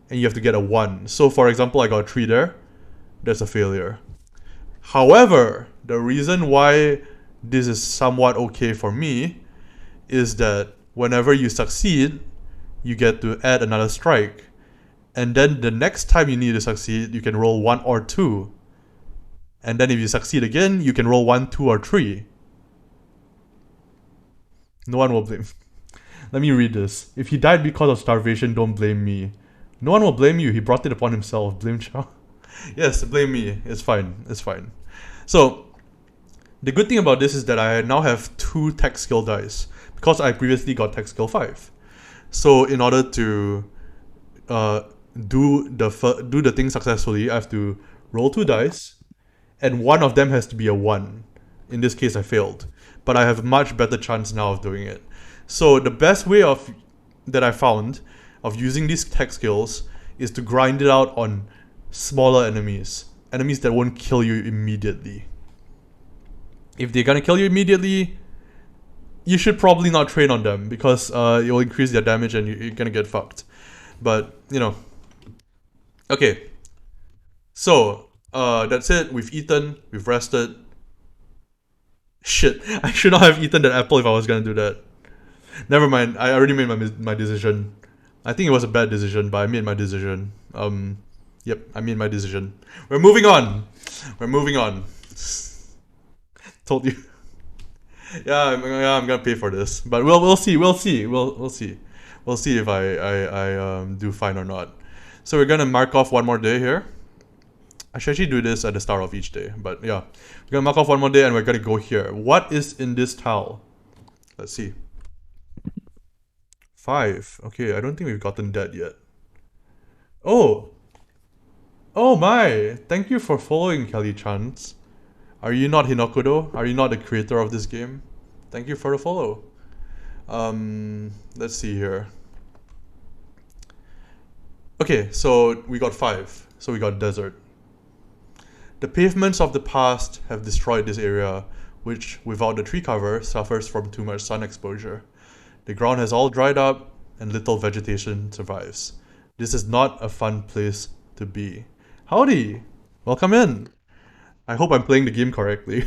and you have to get a 1. So for example, I got a 3 there. That's a failure. However, the reason why this is somewhat okay for me is that whenever you succeed, you get to add another strike. And then the next time you need to succeed, you can roll 1 or 2. And then if you succeed again, you can roll 1, 2, or 3. No one will blame. Let me read this. If he died because of starvation, don't blame me. No one will blame you. He brought it upon himself. Blame Chow. Yes, blame me. It's fine. It's fine. So, the good thing about this is that I now have 2 tech skill dice, because I previously got tech skill 5. So in order to do the thing successfully, I have to roll 2 dice, and one of them has to be a 1. In this case, I failed, but I have a much better chance now of doing it. So the best way that I found of using these tech skills is to grind it out on smaller enemies that won't kill you immediately. If they're gonna kill you immediately, you should probably not train on them, because it will increase their damage and you're gonna get fucked. But, you know. Okay. So, that's it. We've eaten. We've rested. Shit. I should not have eaten that apple if I was gonna do that. Never mind. I already made my decision. I think it was a bad decision, but I made my decision. Yep, I made my decision. We're moving on. We're moving on. Told you. Yeah, I'm gonna pay for this, but we'll see. We'll see if I do fine or not. So we're gonna mark off 1 more day here. I should actually do this at the start of each day, but yeah, we're gonna mark off 1 more day and we're gonna go here. What is in this tile? Let's see. 5. Okay, I don't think we've gotten that yet. Oh my! Thank you for following, Kelly Chance. Are you not Hinokudo? Are you not the creator of this game? Thank you for the follow. Let's see here. Okay, so we got 5. So we got desert. The pavements of the past have destroyed this area, which, without the tree cover, suffers from too much sun exposure. The ground has all dried up, and little vegetation survives. This is not a fun place to be. Howdy! Welcome in! I hope I'm playing the game correctly.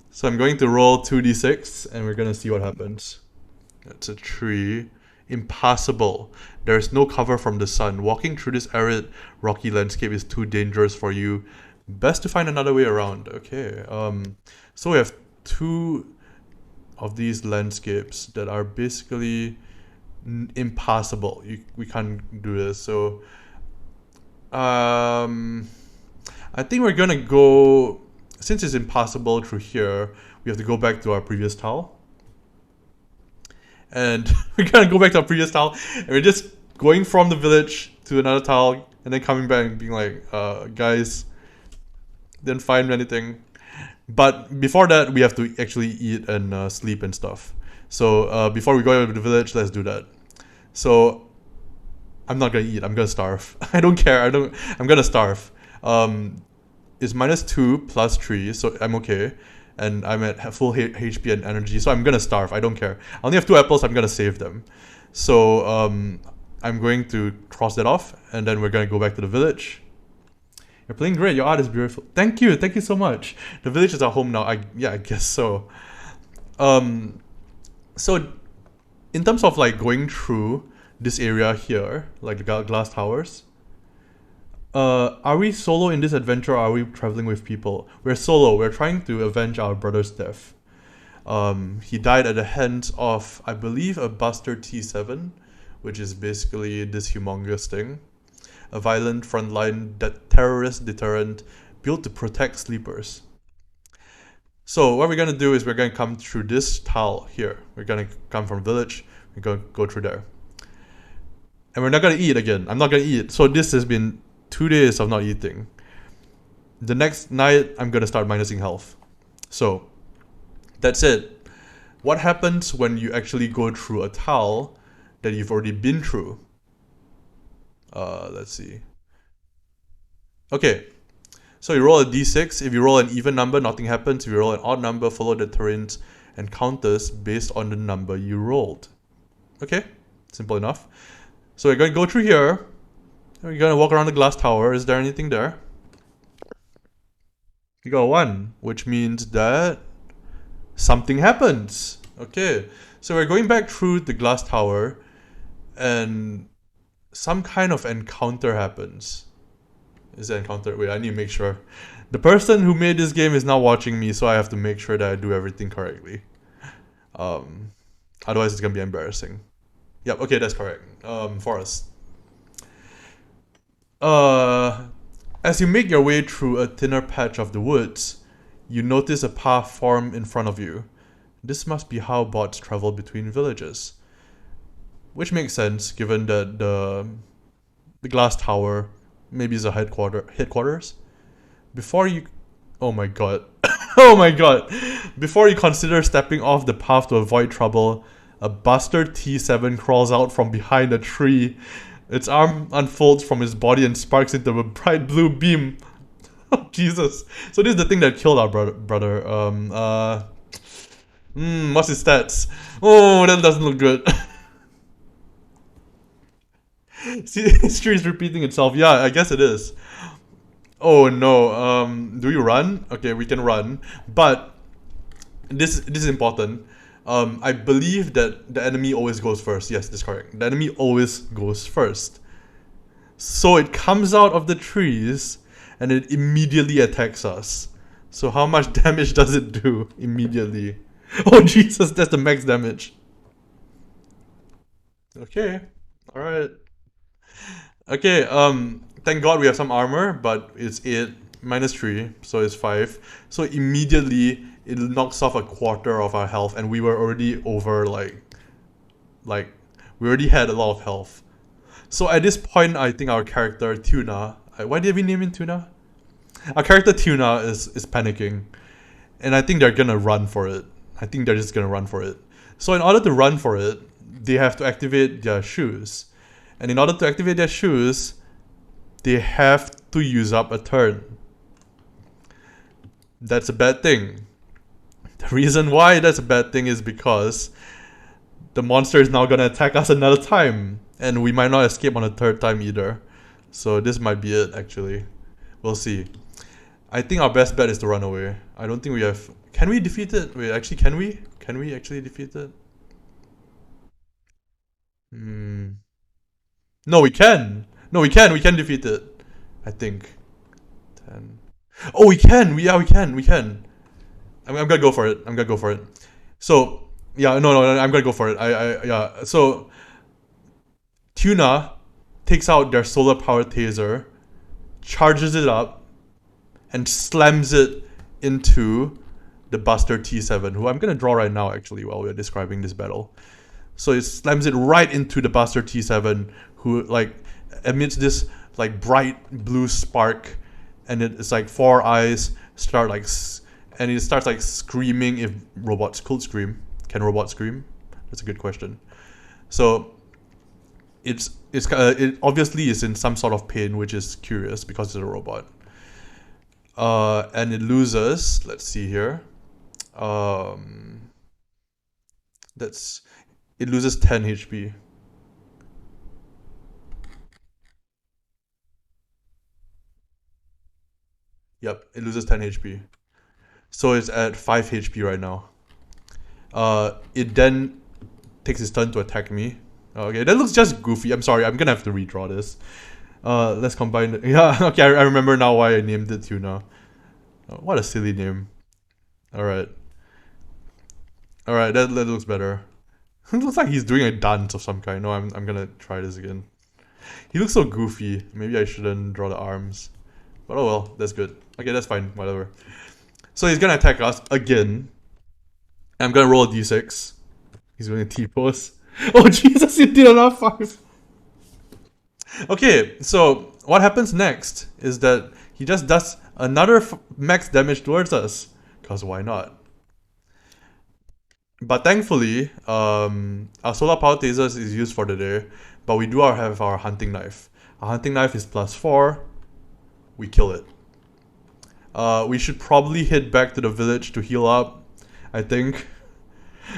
So I'm going to roll 2d6, and we're gonna see what happens. That's a 3. Impassable. There is no cover from the sun. Walking through this arid, rocky landscape is too dangerous for you. Best to find another way around. Okay. So we have 2 of these landscapes that are basically impassable. We can't do this. So, I think we're gonna go since it's impossible through here, we have to go back to our previous tile. And we're gonna go back to our previous tile, and we're just going from the village to another tile, and then coming back and being like, guys, didn't find anything. But before that, we have to actually eat and sleep and stuff. So before we go to the village, let's do that. So I'm not gonna eat. I'm gonna starve. I don't care. I'm gonna starve. It's -2 plus 3, so I'm okay. And I'm at full HP and energy, so I'm gonna starve. I don't care. I only have 2 apples. I'm gonna save them. So I'm going to cross that off, and then we're gonna go back to the village. You're playing great. Your art is beautiful. Thank you. Thank you so much. The village is our home now. I guess so. So in terms of like going through this area here, like the glass towers, are we solo in this adventure, or are we traveling with people? We're solo. We're trying to avenge our brother's death. He died at the hands of, I believe, a Buster T7, which is basically this humongous thing. A violent frontline terrorist deterrent built to protect sleepers. So what we're gonna do is we're gonna come through this tile here. We're gonna come from village. We're gonna go through there. And we're not gonna eat again. I'm not gonna eat. So this has been 2 days of not eating. The next night, I'm gonna start minusing health. So that's it. What happens when you actually go through a tile that you've already been through? Let's see. Okay, so you roll a d6. If you roll an even number, nothing happens. If you roll an odd number, follow the terrains and counters based on the number you rolled. Okay, simple enough. So we're going to go through here. We're going to walk around the glass tower. Is there anything there? You got 1, which means that something happens. Okay, so we're going back through the glass tower, and some kind of encounter happens. Is the encounter? Wait, I need to make sure. The person who made this game is now watching me, so I have to make sure that I do everything correctly. Otherwise it's gonna be embarrassing. Yep, okay, that's correct. Forest. As you make your way through a thinner patch of the woods, you notice a path form in front of you. This must be how bots travel between villages. Which makes sense, given that the glass tower maybe is a headquarters. Before you... Oh my god. Oh my god. Before you consider stepping off the path to avoid trouble, a Buster T7 crawls out from behind a tree. Its arm unfolds from his body and sparks into a bright blue beam. Oh, Jesus. So this is the thing that killed our brother. What's his stats? Oh, that doesn't look good. See, history is repeating itself. Yeah, I guess it is. Oh no. Do we run? Okay, we can run. But this is important. I believe that the enemy always goes first. Yes, that's correct. The enemy always goes first. So it comes out of the trees and it immediately attacks us. So how much damage does it do immediately? Oh Jesus, that's the max damage. Okay. Alright. Okay, thank god we have some armor, but it's 8 minus 3, so it's 5. So immediately it knocks off a quarter of our health, and we were already over like we already had a lot of health. So at this point, I think our character Tuna, why did we name him Tuna? Our character Tuna is panicking, and I think they're gonna run for it. I think they're just gonna run for it. So in order to run for it, they have to activate their shoes. And in order to activate their shoes, they have to use up a turn. That's a bad thing. The reason why that's a bad thing is because the monster is now gonna attack us another time. And we might not escape on a third time either. So this might be it, actually. We'll see. I think our best bet is to run away. I don't think we have... Can we defeat it? Wait, actually, can we? Can we actually defeat it? No, we can. No, we can. We can defeat it. I think. 10. Oh, we can. Yeah, we can. We can. I'm gonna go for it. I'm gonna go for it. So, yeah, no, I'm gonna go for it. Yeah. So, Tuna takes out their solar powered taser, charges it up, and slams it into the Buster T7, who I'm gonna draw right now actually while we're describing this battle. So it slams it right into the Buster T7, who like emits this like bright blue spark, and it's like four eyes start like, and it starts like screaming. If robots could scream, can robots scream? That's a good question. So it obviously is in some sort of pain, which is curious because it's a robot. And it loses. Let's see here. That's it loses 10 HP. Yep, it loses 10 HP. So it's at 5 HP right now. It then takes its turn to attack me. Okay, that looks just goofy. I'm sorry, I'm gonna have to redraw this. Let's combine it. Yeah, okay, I remember now why I named it Tuna. What a silly name. Alright. Alright, that looks better. It looks like he's doing a dance of some kind. No, I'm gonna try this again. He looks so goofy. Maybe I shouldn't draw the arms. But oh well, that's good. Okay, that's fine, whatever. So he's gonna attack us again. I'm gonna roll a d6. He's doing a T-pose. Oh Jesus, you did an 5. Okay, so what happens next is that he just does another max damage towards us. Cause why not? But thankfully, our solar power tasers is used for the day, but we do have our hunting knife. Our hunting knife is +4. We kill it. We should probably head back to the village to heal up. I think.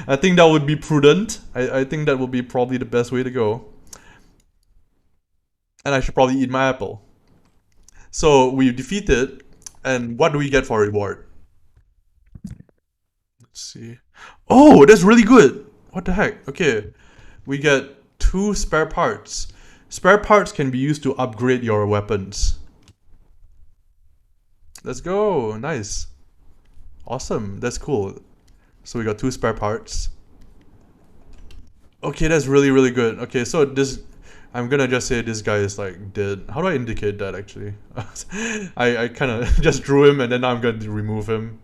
I think that would be prudent. I think that would be probably the best way to go. And I should probably eat my apple. So we defeat it, and what do we get for reward? Let's see. Oh, that's really good. What the heck? Okay. We get 2 spare parts. Spare parts can be used to upgrade your weapons. Let's go. Nice. Awesome. That's cool. So we got 2 spare parts. Okay, that's really, really good. Okay, so this... I'm gonna just say this guy is like dead. How do I indicate that actually? I kind of just drew him and then now I'm going to remove him.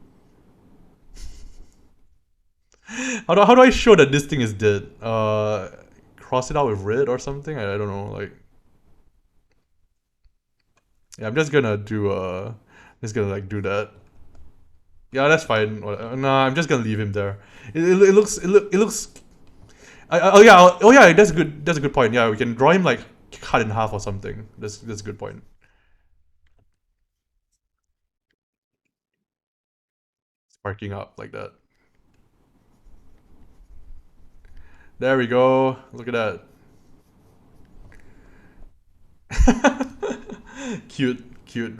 How do I show that this thing is dead? Cross it out with red or something? I don't know, like... Yeah, I'm just gonna do just gonna like do that. Yeah, that's fine. Nah, I'm just gonna leave him there. It looks. Oh yeah, that's good. That's a good point. Yeah, we can draw him like cut in half or something. That's a good point. Sparking up like that. There we go. Look at that. Cute,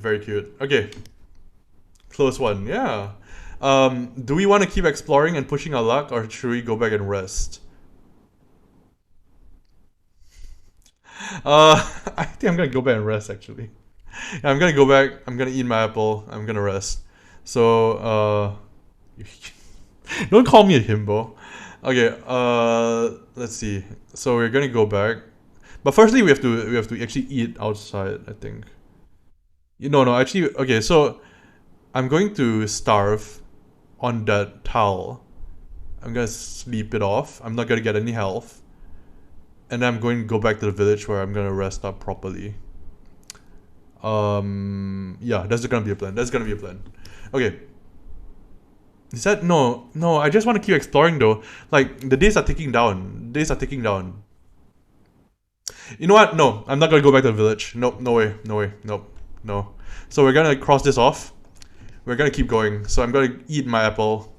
very cute. Okay, close one. Yeah. Do we want to keep exploring and pushing our luck, or should we go back and rest? I think I'm gonna go back and rest actually. Yeah, I'm gonna go back. I'm gonna eat my apple. I'm gonna rest. So, don't call me a himbo. Okay. Let's see. So we're gonna go back, but firstly we have to actually eat outside. I think. No. Actually, okay. So I'm going to starve on that towel. I'm gonna sleep it off. I'm not gonna get any health. And then I'm going to go back to the village where I'm gonna rest up properly. Yeah, that's gonna be a plan. That's gonna be a plan. Okay. Is that no? I just want to keep exploring though. Like the days are ticking down. Days are ticking down. You know what? No, I'm not gonna go back to the village. Nope, no way, nope, no. So we're gonna cross this off. We're gonna keep going. So I'm gonna eat my apple,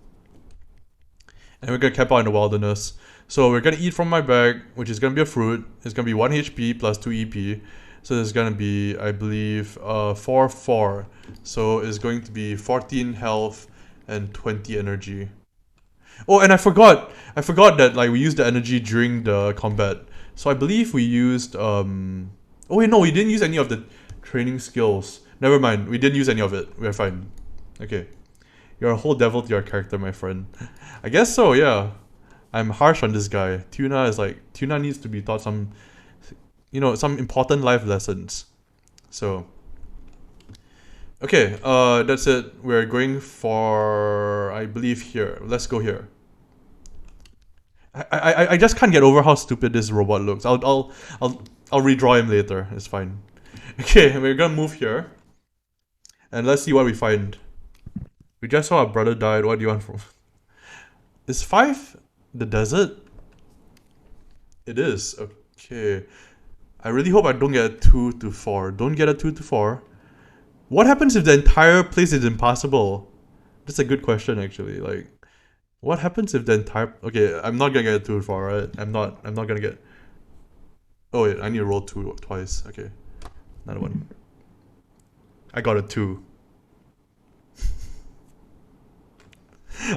and we're gonna camp out in the wilderness. So we're gonna eat from my bag, which is gonna be a fruit. It's gonna be 1 HP plus 2 EP. So there's gonna be, I believe, 4. So it's going to be 14 health and 20 energy. Oh, and I forgot that like we used the energy during the combat. So I believe we used oh wait, no, we didn't use any of the training skills. Never mind, we didn't use any of it. We're fine. Okay. You're a whole devil to your character, my friend. I guess so, yeah. I'm harsh on this guy. Tuna needs to be taught some, some important life lessons. So, Okay, that's it. We're going for, I believe, here. Let's go here. I just can't get over how stupid this robot looks. I'll redraw him later. It's fine. Okay, we're gonna move here, and let's see what we find. We just saw our brother died. What do you want from? Is 5 the desert? It is. Okay. I really hope I don't get a 2 to 4. Don't get a 2 to 4. What happens if the entire place is impassable? That's a good question, actually. Like, what happens if the entire... Okay, I'm not gonna get a 2 to 4, right? I'm not gonna get... Oh wait, I need to roll 2 twice. Okay. Another one. I got a 2.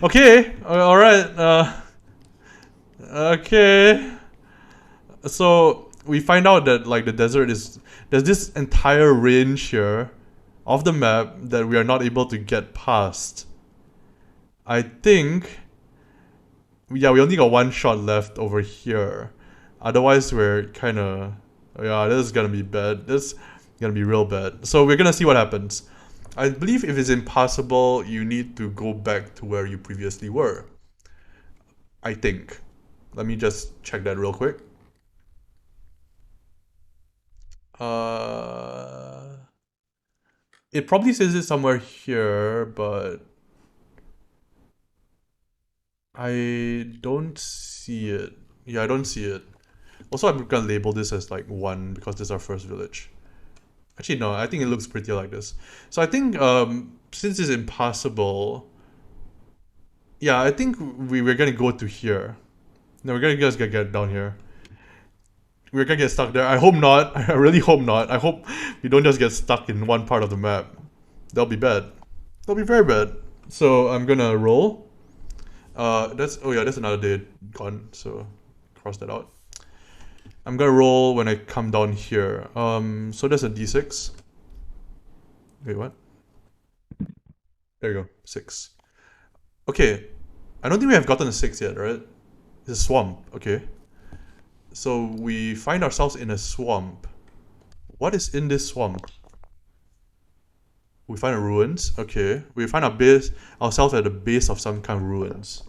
Okay, alright. Okay. So, we find out that, like, the desert is... There's this entire range here of the map that we are not able to get past. I think... Yeah, we only got one shot left over here. Otherwise, we're kinda... Yeah, this is gonna be bad. This is gonna be real bad. So we're gonna see what happens. I believe if it's impossible, you need to go back to where you previously were. I think. Let me just check that real quick. It probably says it somewhere here, but I don't see it. Yeah, I don't see it. Also, I'm gonna label this as like 1 because this is our first village. Actually, no, I think it looks prettier like this. So I think since it's impossible, yeah, I think we're gonna go to here. No, we're gonna just get down here. We're gonna get stuck there. I hope not. I really hope not. I hope we don't just get stuck in one part of the map. That'll be bad. That'll be very bad. So I'm gonna roll. That's oh yeah, that's another day gone. So cross that out. I'm gonna roll when I come down here. So there's a d6. Wait, what? There you go, 6. Okay, I don't think we have gotten a 6 yet, right? It's a swamp. Okay. So we find ourselves in a swamp. What is in this swamp? We find a ruins. Okay. We find ourselves at the base of some kind of ruins.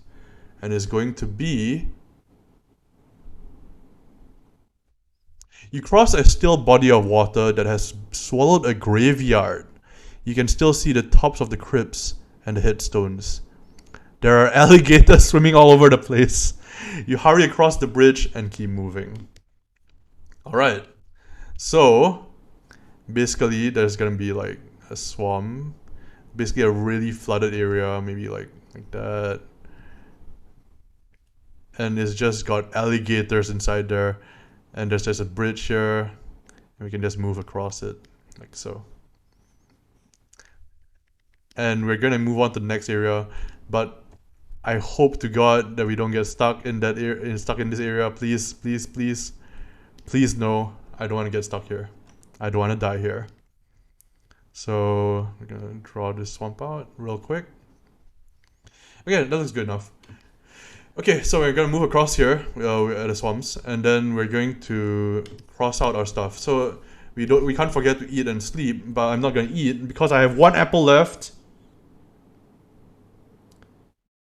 And it's going to be... You cross a still body of water that has swallowed a graveyard. You can still see the tops of the crypts and the headstones. There are alligators swimming all over the place. You hurry across the bridge and keep moving. Alright. So, basically, there's gonna be like a swamp. Basically, a really flooded area, maybe like that. And it's just got alligators inside there. And there's just a bridge here. And we can just move across it, like so. And we're gonna move on to the next area. But I hope to God that we don't get stuck in that stuck in this area. Please, please, please, please no. I don't want to get stuck here. I don't want to die here. So we're gonna draw this swamp out real quick. Okay, that looks good enough. Okay, so we're gonna move across here. We're at the swamps, and then we're going to cross out our stuff. So we can't forget to eat and sleep. But I'm not gonna eat because I have 1 apple left.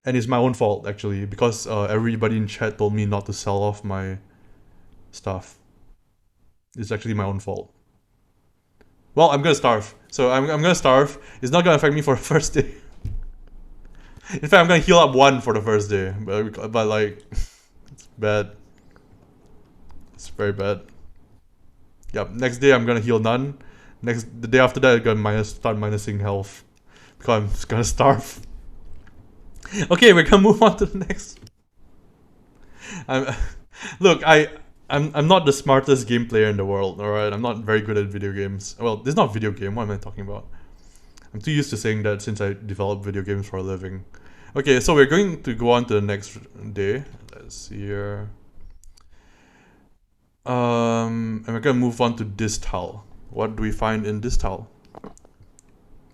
And it's my own fault, actually, because everybody in chat told me not to sell off my stuff. It's actually my own fault. Well, I'm gonna starve. So I'm gonna starve. It's not gonna affect me for the first day. In fact, I'm gonna heal up 1 for the first day. But like, it's bad. It's very bad. Yep, next day I'm gonna heal none. The day after that, I'm gonna start minusing health. Because I'm just gonna starve. Okay, we're gonna move on to the next. Look, I'm not the smartest game player in the world, alright? I'm not very good at video games. Well, this is not a video game, what am I talking about? I'm too used to saying that since I develop video games for a living. Okay, so we're going to go on to the next day. Let's see here. And we're gonna move on to this tile. What do we find in this tile?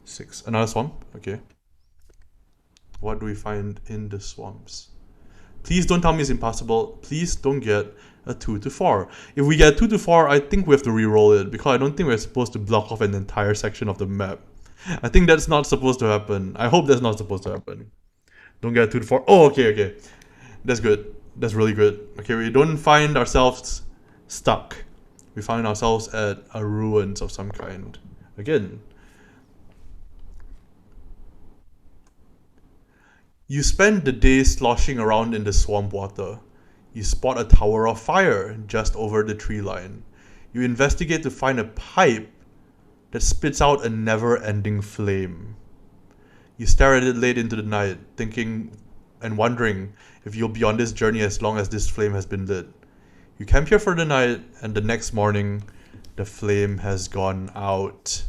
6. Another swamp? Okay. What do we find in the swamps? Please don't tell me it's impossible. Please don't get a 2 to 4. If we get a 2 to 4, I think we have to re-roll it because I don't think we're supposed to block off an entire section of the map I think that's not supposed to happen. I hope that's not supposed to happen. Don't get too far. Oh, okay, okay. That's good. That's really good. Okay, we don't find ourselves stuck. We find ourselves at a ruins of some kind. Again. You spend the day sloshing around in the swamp water. You spot a tower of fire just over the tree line. You investigate to find a pipe that spits out a never-ending flame. You stare at it late into the night, thinking and wondering if you'll be on this journey as long as this flame has been lit. You camp here for the night, and the next morning, the flame has gone out.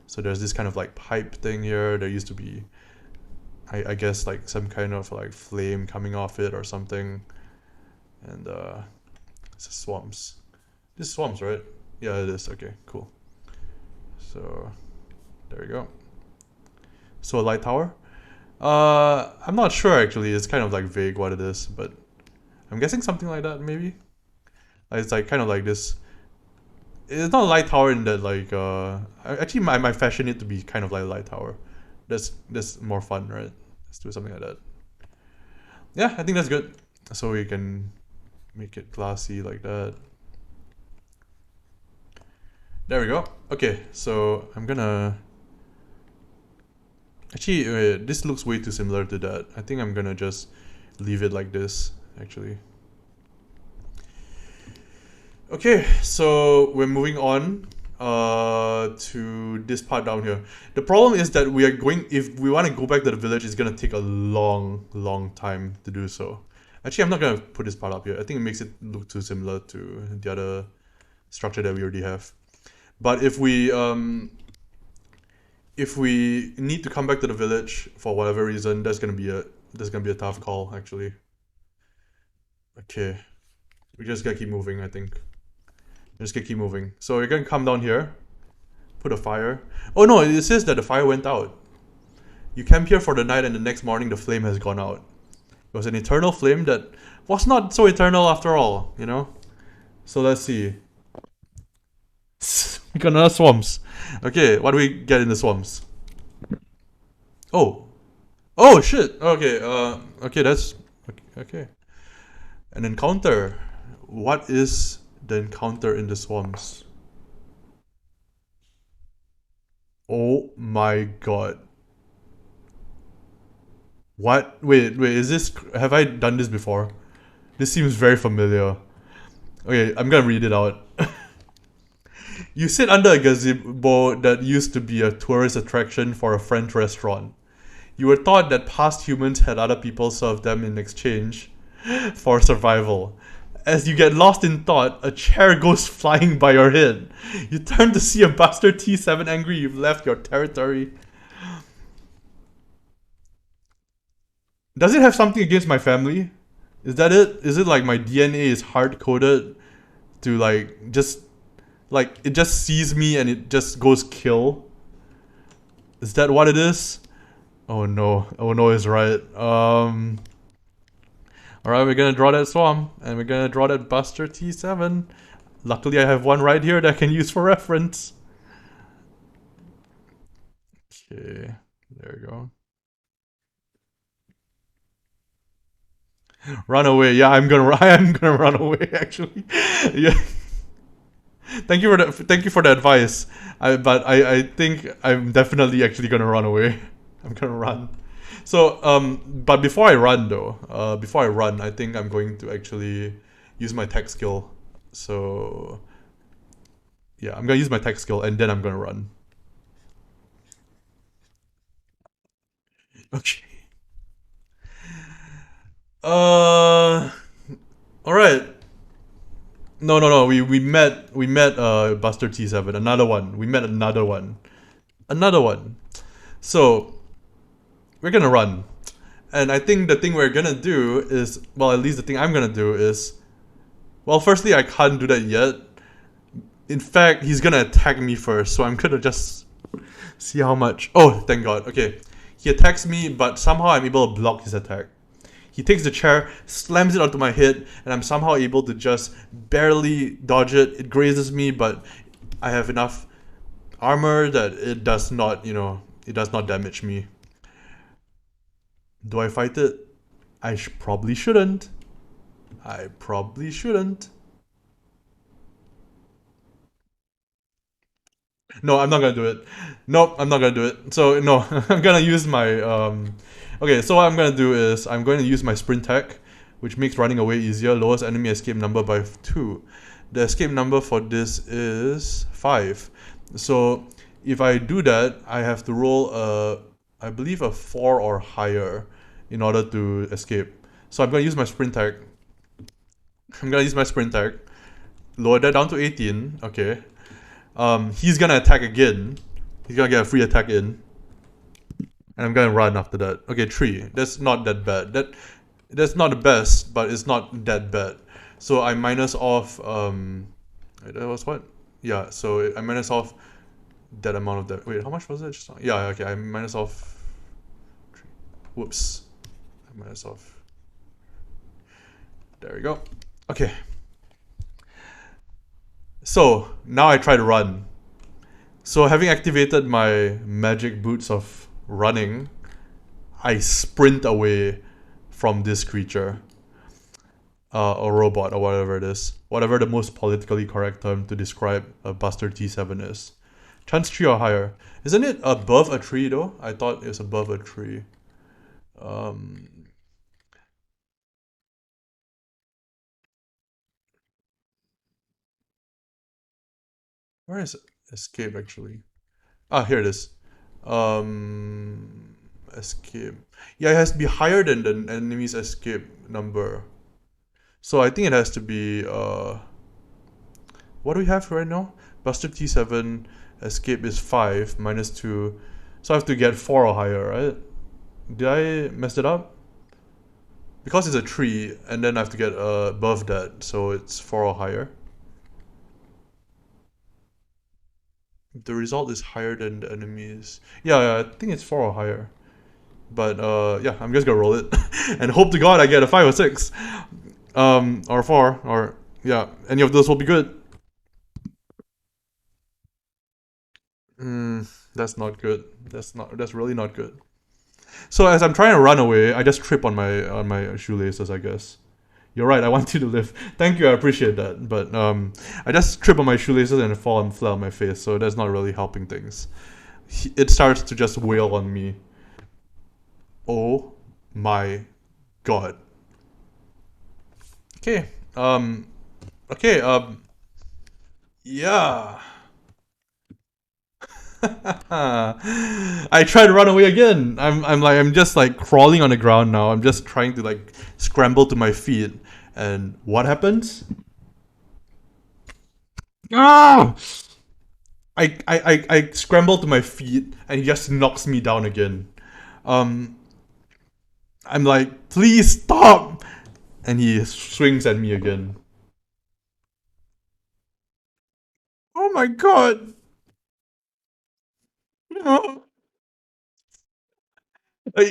So there's this kind of like pipe thing here. There used to be, I guess, like some kind of like flame coming off it or something. And it's swamps. This is swamps, right? Yeah, it is. Okay, cool. So there you go. So a light tower? I'm not sure actually. It's kind of like vague what it is, but I'm guessing something like that maybe. It's like kind of like this. It's not a light tower in that like actually I might fashion it to be kind of like a light tower. That's more fun, right? Let's do something like that. Yeah, I think that's good. So we can make it glassy like that. There we go. Okay, so I'm gonna actually wait, this looks way too similar to that. I think I'm gonna just leave it like this actually. Okay, so we're moving on to this part down here. The problem is that we are going, if we want to go back to the village, it's going to take a long time to do so. Actually, I'm not going to put this part up here. I think it makes it look too similar to the other structure that we already have. But if we need to come back to the village for whatever reason, that's going to be a tough call actually. Okay. We just gotta keep moving, I think. Just gonna keep moving. So we're gonna come down here, put a fire. Oh no, it says that the fire went out. You camp here for the night and the next morning the flame has gone out. It was an eternal flame that was not so eternal after all, you know? So let's see. We got another swamps. Okay, what do we get in the swamps? Oh. Oh shit! Okay, okay, that's... Okay. An encounter. What is the encounter in the swamps? Oh my god. What? Wait, is this... Have I done this before? This seems very familiar. Okay, I'm gonna read it out. You sit under a gazebo that used to be a tourist attraction for a French restaurant. You were taught that past humans had other people serve them in exchange for survival. As you get lost in thought, a chair goes flying by your head. You turn to see a bastard T7 angry you've left your territory. Does it have something against my family? Is that it? Is it like my DNA is hard-coded to like just... Like, it just sees me and it just goes kill? Is that what it is? Oh no. Oh no is right. Alright, we're gonna draw that swamp, and we're gonna draw that Buster T7. Luckily I have one right here that I can use for reference. Okay, there we go. Run away, yeah, I'm gonna run away actually. Yeah. Thank you for the advice. But I think I'm definitely actually gonna run away. I'm gonna run. So, but before I run though, I think I'm going to actually use my tech skill. So, yeah, I'm gonna use my tech skill and then I'm gonna run. Okay. Alright. No. We met Buster T7. Another one. We met another one. So we're gonna run. And I think the thing we're gonna do is, well, at least the thing I'm gonna do is, well, firstly, I can't do that yet. In fact, he's gonna attack me first, so I'm gonna just see how much. Oh, thank God. Okay. He attacks me, but somehow I'm able to block his attack. He takes the chair, slams it onto my head, and I'm somehow able to just barely dodge it. It grazes me, but I have enough Armor that it does not, it does not damage me. Do I fight it? I probably shouldn't. I probably shouldn't. No, I'm not gonna do it. Nope, I'm not gonna do it. So no, I'm gonna use my Okay, so what I'm gonna do is I'm going to use my sprint tech, which makes running away easier. Lowers enemy escape number by 2. The escape number for this is 5. So if I do that, I have to roll I believe a 4 or higher in order to escape. So I'm gonna use my sprint tech. Lower that down to 18. Okay. He's gonna attack again. He's gonna get a free attack in. And I'm gonna run after that. Okay, 3. That's not that bad. That's not the best, but it's not that bad. So I minus off that was what? Yeah, so I minus off that amount of that. Wait, how much was it? Yeah, okay, I minus off 3. Whoops. I minus off. There we go. Okay. So now I try to run. So having activated my magic boots of running, I sprint away from this creature. Or robot, or whatever it is. Whatever the most politically correct term to describe a Buster T7 is. Chance 3 or higher. Isn't it above a tree though? I thought it was above a tree. Where is escape actually? Ah, here it is. Escape. Yeah, it has to be higher than the enemy's escape number. So I think it has to be what do we have right now? Buster T7 escape is 5 minus 2. So I have to get 4 or higher, right? Did I mess it up? Because it's a 3 and then I have to get above that, so it's 4 or higher. The result is higher than the enemies. Yeah, I think it's 4 or higher. But yeah, I'm just gonna roll it and hope to God I get a 5 or 6, or 4, or yeah, any of those will be good. That's not good. That's really not good. So as I'm trying to run away, I just trip on my shoelaces, I guess. You're right, I want you to live. Thank you, I appreciate that. But I just trip on my shoelaces and fall and flat on my face, so that's not really helping things. It starts to just wail on me. Oh my god. Okay. Okay, yeah. I try to run away again. I'm just like crawling on the ground now. I'm just trying to like scramble to my feet. And what happens? Ah! I scramble to my feet and he just knocks me down again. I'm like, please stop! And he swings at me again. Oh my god! No. He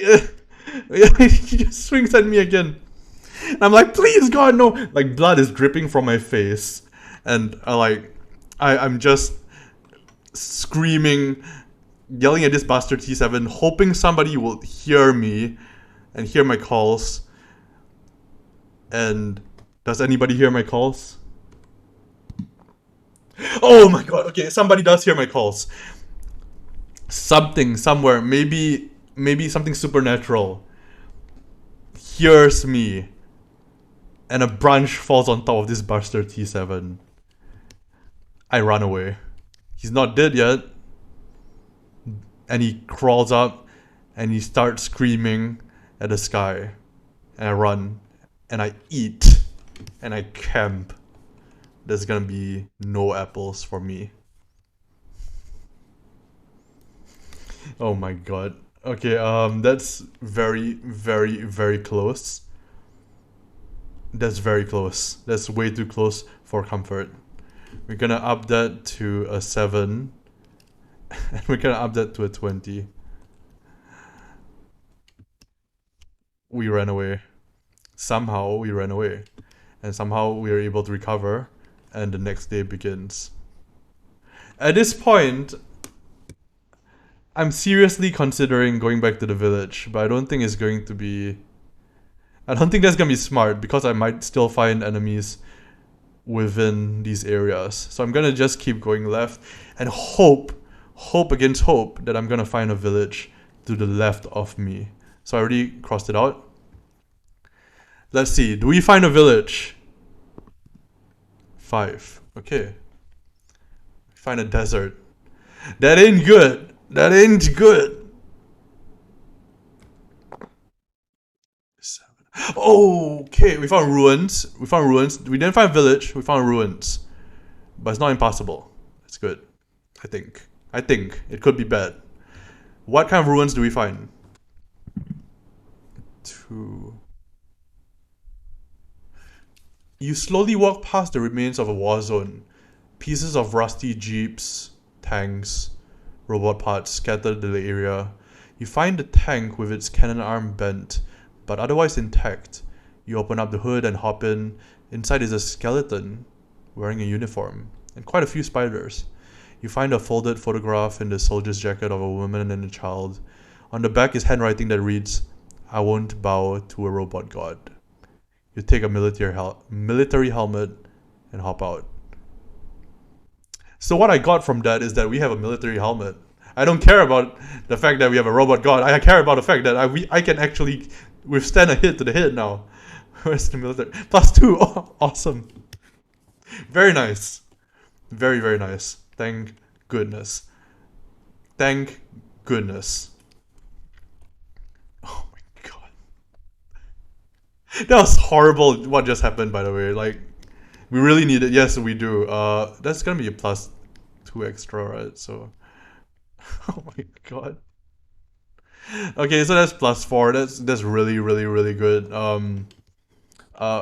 just swings at me again. And I'm like, please God, no! Like blood is dripping from my face. And I'm just screaming, yelling at this bastard T7, hoping somebody will hear me and hear my calls. And does anybody hear my calls? Oh my god, okay, somebody does hear my calls. Something, somewhere, maybe something supernatural hears me. And a branch falls on top of this bastard T7. I run away. He's not dead yet. And he crawls up and he starts screaming at the sky. And I run. And I eat. And I camp. There's gonna be no apples for me. Oh my god. Okay, that's very, very, very close. That's very close. That's way too close for comfort. We're gonna up that to a 7. And we're gonna up that to a 20. We ran away. Somehow we ran away. And somehow we were able to recover. And the next day begins. At this point, I'm seriously considering going back to the village, but I don't think it's going to be. I don't think that's gonna be smart because I might still find enemies within these areas. So I'm gonna just keep going left and hope against hope that I'm gonna find a village to the left of me. So I already crossed it out. Let's see. Do we find a village? 5. Okay. Find a desert. That ain't good. That ain't good. 7. Oh, okay. We found ruins. We found ruins. We didn't find village. We found ruins. But it's not impossible. It's good. I think. It could be bad. What kind of ruins do we find? 2. You slowly walk past the remains of a war zone. Pieces of rusty jeeps, tanks, robot parts scattered in the area. You find the tank with its cannon arm bent, but otherwise intact. You open up the hood and hop in. Inside is a skeleton wearing a uniform and quite a few spiders. You find a folded photograph in the soldier's jacket of a woman and a child. On the back is handwriting that reads, "I won't bow to a robot god." You take a military helmet and hop out. So what I got from that is that we have a military helmet. I don't care about the fact that we have a robot god. I care about the fact that I can actually withstand a hit to the head now. Where's the military? +2. Oh, awesome. Very nice. Very, very nice. Thank goodness. Thank goodness. Oh my god. That was horrible what just happened, by the way. Like, we really need it. Yes, we do. That's gonna be a +2 extra, right? So, oh my god. Okay, so that's +4. That's really, really, really good.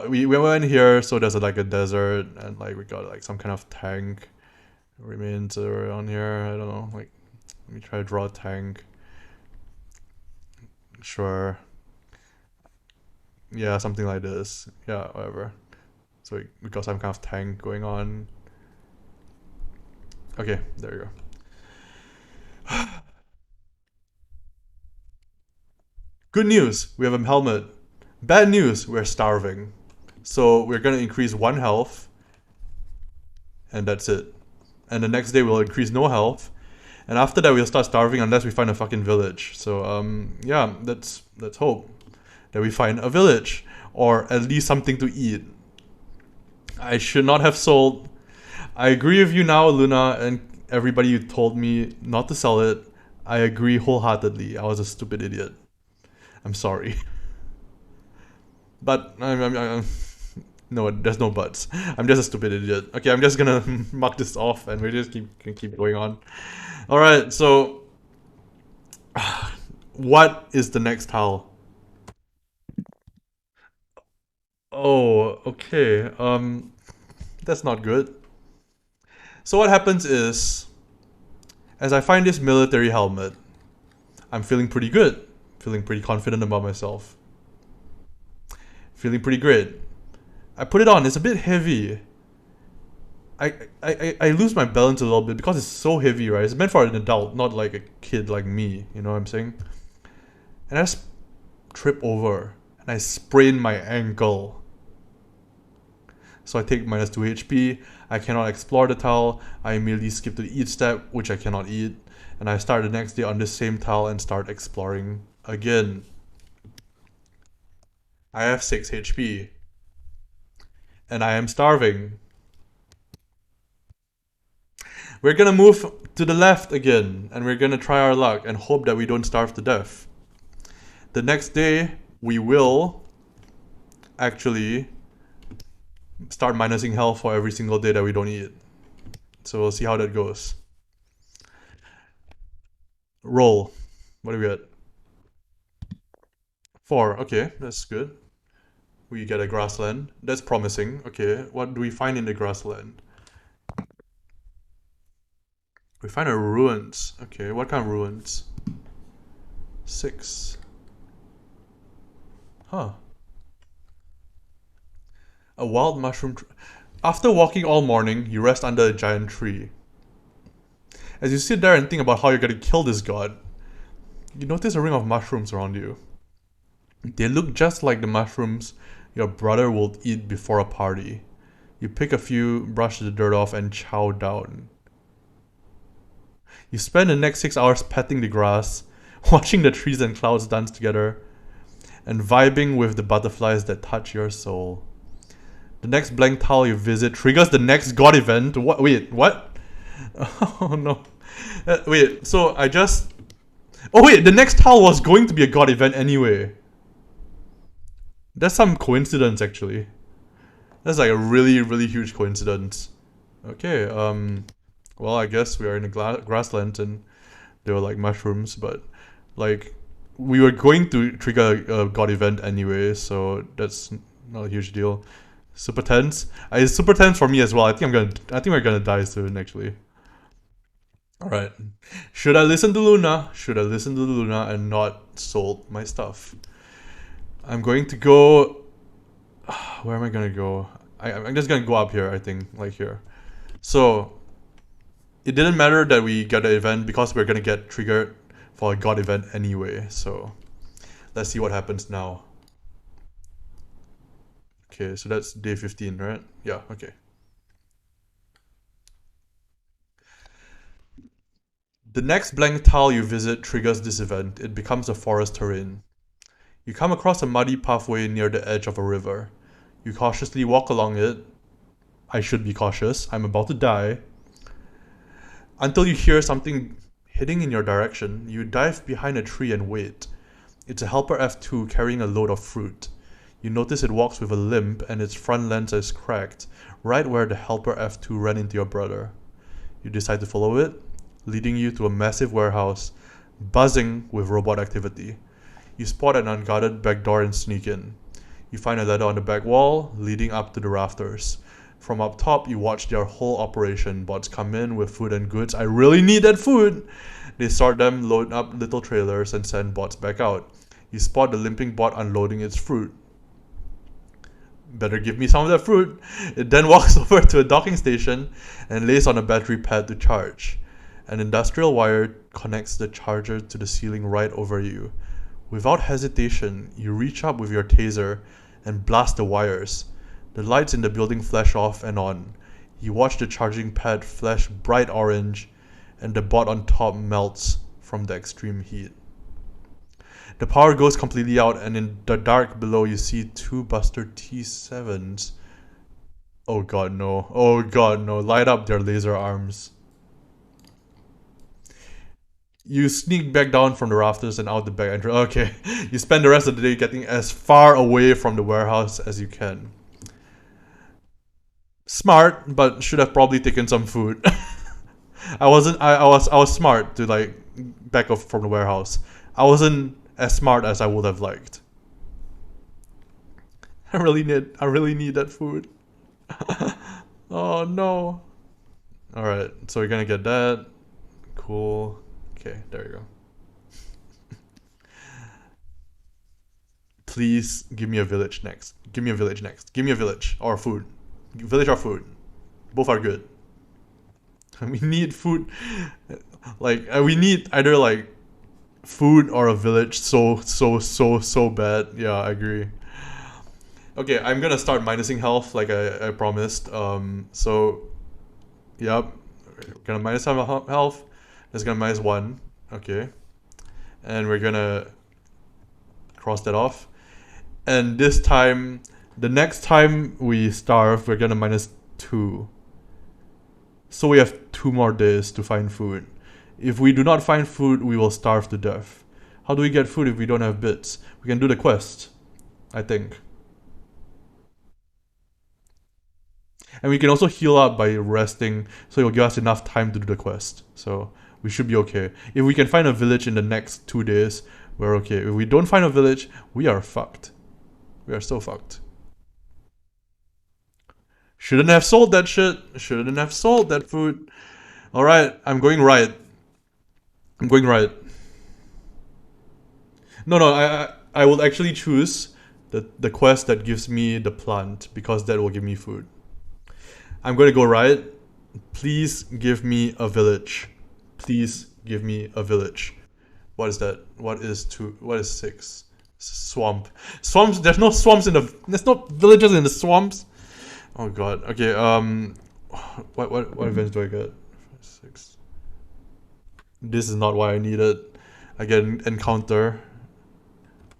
We went here, so there's like a desert, and like we got like some kind of tank remains around here. I don't know. Like, let me try to draw a tank. Sure. Yeah, something like this. Yeah, whatever. So we got some kind of tank going on. Okay, there you go. Good news, we have a helmet. Bad news, we're starving. So we're gonna increase 1 health, and that's it. And the next day we'll increase no health, and after that we'll start starving unless we find a fucking village. So yeah, let's hope that we find a village or at least something to eat. I should not have sold. I agree with you now, Luna, and everybody who told me not to sell it. I agree wholeheartedly. I was a stupid idiot. I'm sorry. But I'm no, there's no buts. I'm just a stupid idiot. Okay, I'm just gonna mark this off, and we just keep going on. All right, so what is the next tile? Oh, okay. That's not good. So what happens is, as I find this military helmet, I'm feeling pretty good, feeling pretty confident about myself, feeling pretty great. I put it on. It's a bit heavy. I lose my balance a little bit because it's so heavy, right? It's meant for an adult, not like a kid like me. You know what I'm saying? And I just trip over and I sprain my ankle. So I take -2 HP. I cannot explore the tile. I immediately skip to the eat step, which I cannot eat. And I start the next day on this same tile and start exploring again. I have 6 HP. And I am starving. We're gonna move to the left again, and we're gonna try our luck and hope that we don't starve to death. The next day, we will actually start minusing health for every single day that we don't eat. So we'll see how that goes. Roll. What do we get? 4. Okay, that's good. We get a grassland. That's promising. Okay, what do we find in the grassland? We find a ruins. Okay, what kind of ruins? 6. Huh. A wild mushroom. After walking all morning, you rest under a giant tree. As you sit there and think about how you're gonna kill this god, You notice a ring of mushrooms around you. They look just like the mushrooms your brother will eat before a party. You pick a few, brush the dirt off, and chow down. You spend the next 6 hours petting the grass, watching the trees and clouds dance together, and vibing with the butterflies that touch your soul. The next blank tile you visit triggers the next god event. What? Wait, what? Oh no. Wait, so I just. Oh wait, the next tile was going to be a god event anyway. That's some coincidence actually. That's like a really, really huge coincidence. Okay, well, I guess we are in a grassland and there were like mushrooms, but like we were going to trigger a god event anyway, so that's not a huge deal. Super tense. It's super tense for me as well. I think we're gonna die soon actually. All right. Should I listen to Luna? Should I listen to Luna and not sold my stuff? I'm going to go. Where am I gonna go? I'm just gonna go up here. I think like here. So it didn't matter that we got the event because we're gonna get triggered for a god event anyway. So let's see what happens now. Okay, so that's day 15, right? Yeah. Okay. The next blank tile you visit triggers this event. It becomes a forest terrain. You come across a muddy pathway near the edge of a river. You cautiously walk along it. I should be cautious. I'm about to die. Until you hear something hitting in your direction. You dive behind a tree and wait. It's a Helper F2 carrying a load of fruit. You notice it walks with a limp and its front lens is cracked, right where the Helper F2 ran into your brother. You decide to follow it, leading you to a massive warehouse, buzzing with robot activity. You spot an unguarded back door and sneak in. You find a ladder on the back wall, leading up to the rafters. From up top, you watch their whole operation. Bots come in with food and goods. I really need that food! They sort them, load up little trailers, and send bots back out. You spot the limping bot unloading its fruit. Better give me some of that fruit. It then walks over to a docking station and lays on a battery pad to charge. An industrial wire connects the charger to the ceiling right over you. Without hesitation, you reach up with your taser and blast the wires. The lights in the building flash off and on. You watch the charging pad flash bright orange, and the bot on top melts from the extreme heat. The power goes completely out, and in the dark below you see two Buster T7s. Oh god no, oh god no, light up their laser arms. You sneak back down from the rafters and out the back entrance. Okay, you spend the rest of the day getting as far away from the warehouse as you can. Smart, but should have probably taken some food. I was smart to like back off from the warehouse. I wasn't as smart as I would have liked. I really need that food. Oh no. Alright, so we're gonna get that. Cool. Okay, there you go. Please give me a village next. Give me a village next. Give me a village or food. Village or food. Both are good. We need food. Like we need either like food or a village so bad. Yeah, I agree. Okay, I'm gonna start minusing health like I promised. So yep, we're gonna minus some health. That's gonna minus one. Okay, and we're gonna cross that off. And this time, the next time we starve, we're gonna minus two. So we have 2 more days to find food. If we do not find food, we will starve to death. How do we get food if we don't have bits? We can do the quest, I think. And we can also heal up by resting, so it will give us enough time to do the quest. So we should be okay. If we can find a village in the next 2 days, we're okay. If we don't find a village, we are fucked. We are so fucked. Shouldn't have sold that shit. Shouldn't have sold that food. Alright, I'm going right. I'm going right. No, I will actually choose the quest that gives me the plant because that will give me food. I'm going to go right. Please give me a village. Please give me a village. What is that? What is two? What is six? Swamp. Swamps. There's no swamps in the. There's no villages in the swamps. Oh god. Okay. What events do I get? Five, six. This is not what I needed. I get an encounter.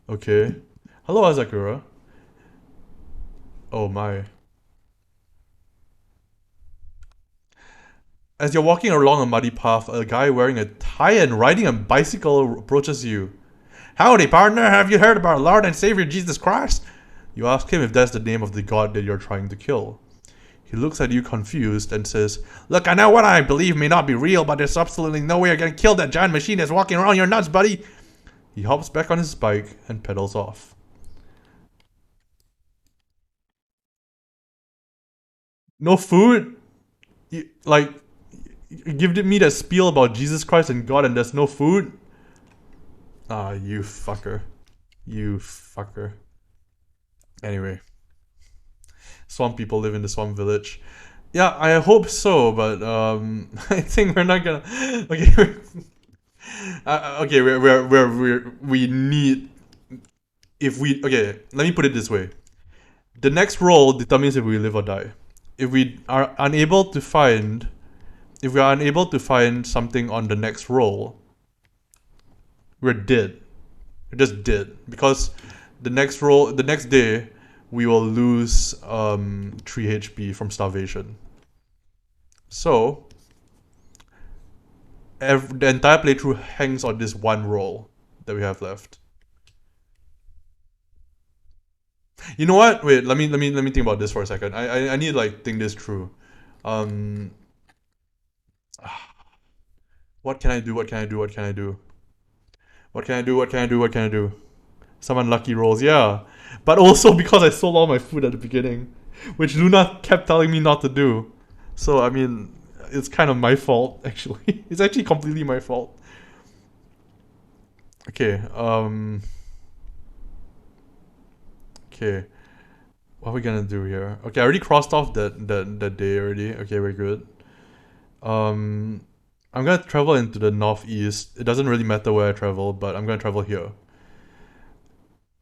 Okay. Hello, Azakura. Oh my. As you're walking along a muddy path, a guy wearing a tie and riding a bicycle approaches you. Howdy, partner. Have you heard about our Lord and Savior Jesus Christ? You ask him if that's the name of the god that you're trying to kill. He looks at you confused and says, Look, I know what I believe may not be real, but there's absolutely no way you're gonna kill that giant machine that's walking around your nuts, buddy. He hops back on his bike and pedals off. No food? You give me that spiel about Jesus Christ and God and there's no food? Ah, you fucker. You fucker. Anyway. Swamp people live in the swamp village. Yeah, I hope so, but I think we're not gonna. Okay, okay, we need. If we okay, let me put it this way: the next roll determines if we live or die. If we are unable to find, if we are unable to find something on the next roll, we're dead. We're just dead because the next roll, the next day, we will lose 3 HP from starvation. So, the entire playthrough hangs on this one roll that we have left. You know what? Wait, let me think about this for a second. I need to like think this through. Um, what can I do? What can I do? What can I do? What can I do? What can I do? What can I do? Some unlucky rolls, yeah. But also because I sold all my food at the beginning, which Luna kept telling me not to do. So I mean, it's kind of my fault actually. It's actually completely my fault. Okay, okay. What are we gonna do here? Okay, I already crossed off that day already. Okay, we're good. Um, I'm gonna travel into the northeast. It doesn't really matter where I travel, but I'm gonna travel here.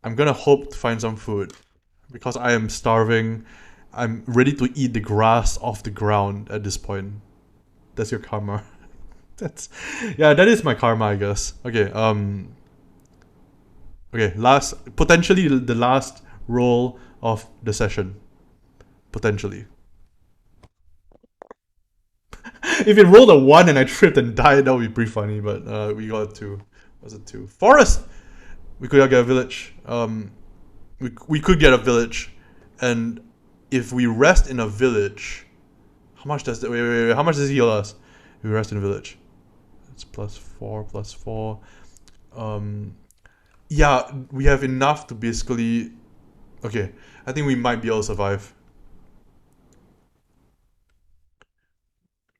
I'm gonna hope to find some food because I am starving. I'm ready to eat the grass off the ground at this point. That's your karma. That's yeah, that is my karma, I guess. Okay, okay, last potentially the last roll of the session. Potentially. If it rolled a 1 and I tripped and died, that would be pretty funny, but we got a 2. Was it 2? Forest! We could get a village. We could get a village, and if we rest in a village, how much does wait, how much does it heal us? If we rest in a village, it's +4 +4. Yeah, we have enough to basically. Okay, I think we might be able to survive.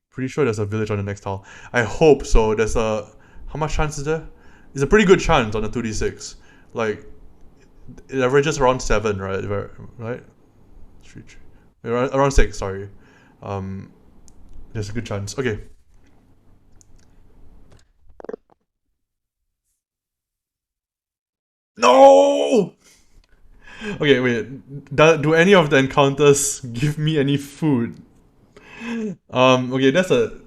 Pretty sure there's a village on the next tile. I hope so. There's a how much chance is there? It's a pretty good chance on the 2d6. Like it averages around 7, right? Right? Around 6. Sorry. Um, there's a good chance. Okay. No. Okay, wait. Do any of the encounters give me any food? Okay, that's a.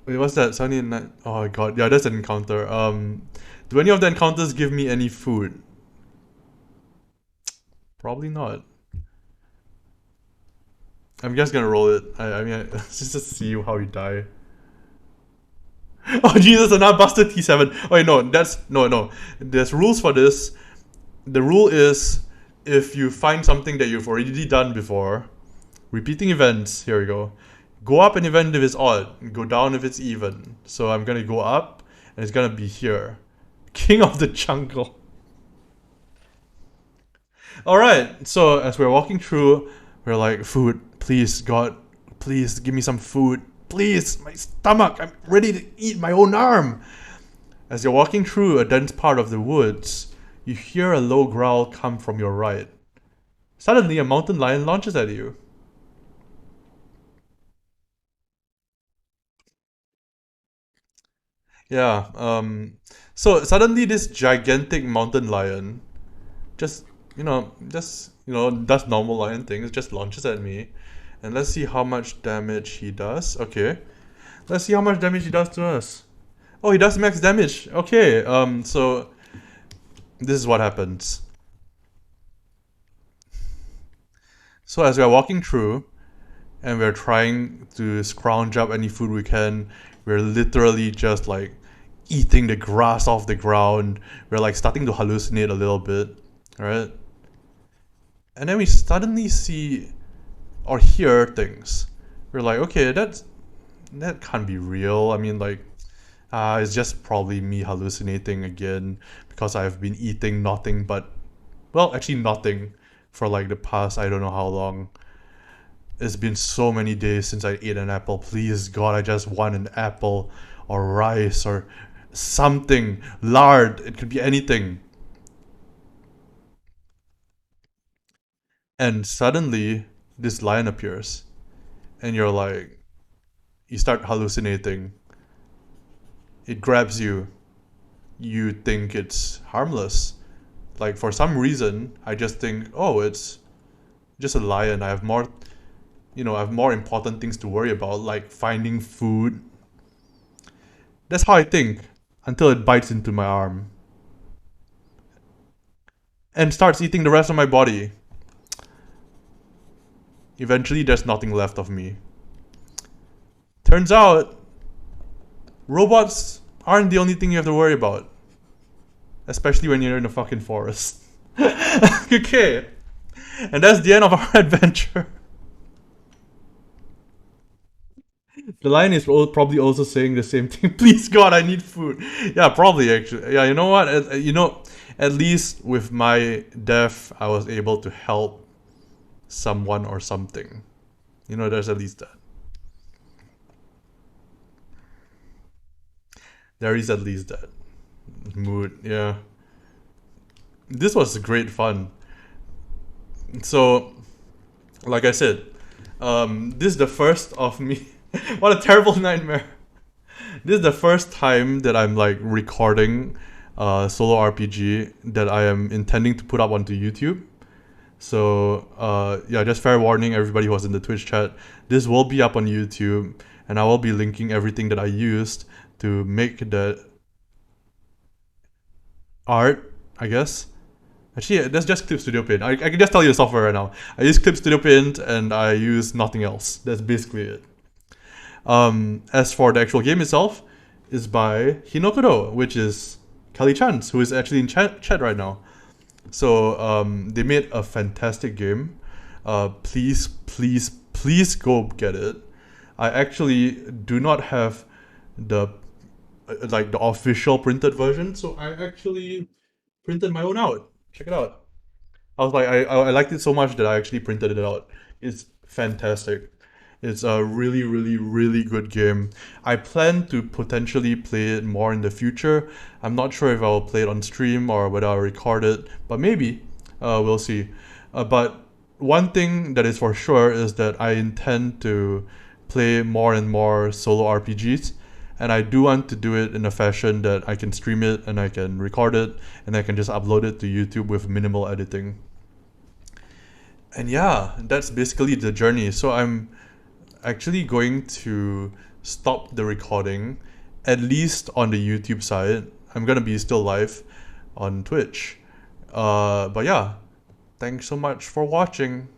Wait, what's that? 79. Oh my god, yeah, that's an encounter. Do any of the encounters give me any food? Probably not. I'm just gonna roll it. I mean, just to see how we die. Oh Jesus, another busted T7. Oh wait, no, that's no. There's rules for this. The rule is if you find something that you've already done before, repeating events. Here we go. Go up an event if it's odd. Go down if it's even. So I'm gonna go up, and it's gonna be here. King of the jungle. All right. So as we're walking through, we're like, food, please, God, please give me some food. Please, my stomach. I'm ready to eat my own arm. As you're walking through a dense part of the woods, you hear a low growl come from your right. Suddenly, a mountain lion launches at you. Yeah. So suddenly this gigantic mountain lion just does normal lion things, just launches at me. And let's see how much damage he does. Okay. Let's see how much damage he does to us. Oh, he does max damage. Okay. So this is what happens. So as we are walking through and we're trying to scrounge up any food we can, we're literally just like eating the grass off the ground. We're like starting to hallucinate a little bit, right? And then we suddenly see or hear things. We're like, okay, that can't be real. I mean, like, it's just probably me hallucinating again because I've been eating nothing but, well, actually nothing for like the past I don't know how long. It's been so many days since I ate an apple. Please, God, I just want an apple or rice or something. Lard. It could be anything. And suddenly, this lion appears. And you're like, you start hallucinating. It grabs you. You think it's harmless. Like, for some reason, I just think, oh, it's just a lion. I have more important things to worry about, like finding food. That's how I think until it bites into my arm and starts eating the rest of my body. Eventually, there's nothing left of me. Turns out, robots aren't the only thing you have to worry about, especially when you're in a fucking forest. Okay, and that's the end of our adventure. The lion is probably also saying the same thing. Please, God, I need food. Yeah, probably actually. Yeah, you know what? At least with my death, I was able to help someone or something. There's at least that. There is at least that mood. Yeah, this was great fun. So, like I said, this is the first of me. What a terrible nightmare. This is the first time that I'm like recording solo RPG that I am intending to put up onto YouTube. So yeah, just fair warning, everybody who was in the Twitch chat. This will be up on YouTube, and I will be linking everything that I used to make the art, I guess. Actually, that's just Clip Studio Paint. I can just tell you the software right now. I use Clip Studio Paint and I use nothing else. That's basically it. As for the actual game itself, is by Hinokuro, which is Kelly Chance, who is actually in chat right now. So they made a fantastic game. Please, please, please go get it. I actually do not have the the official printed version, so I actually printed my own out. Check it out. I was like, I liked it so much that I actually printed it out. It's fantastic. It's a really, really, really good game. I plan to potentially play it more in the future. I'm not sure if I'll play it on stream or whether I'll record it, but maybe. We'll see. But one thing that is for sure is that I intend to play more and more solo RPGs. And I do want to do it in a fashion that I can stream it and I can record it and I can just upload it to YouTube with minimal editing. And yeah, that's basically the journey. So I'm actually going to stop the recording, at least on the YouTube side. I'm gonna be still live on Twitch. But yeah, thanks so much for watching.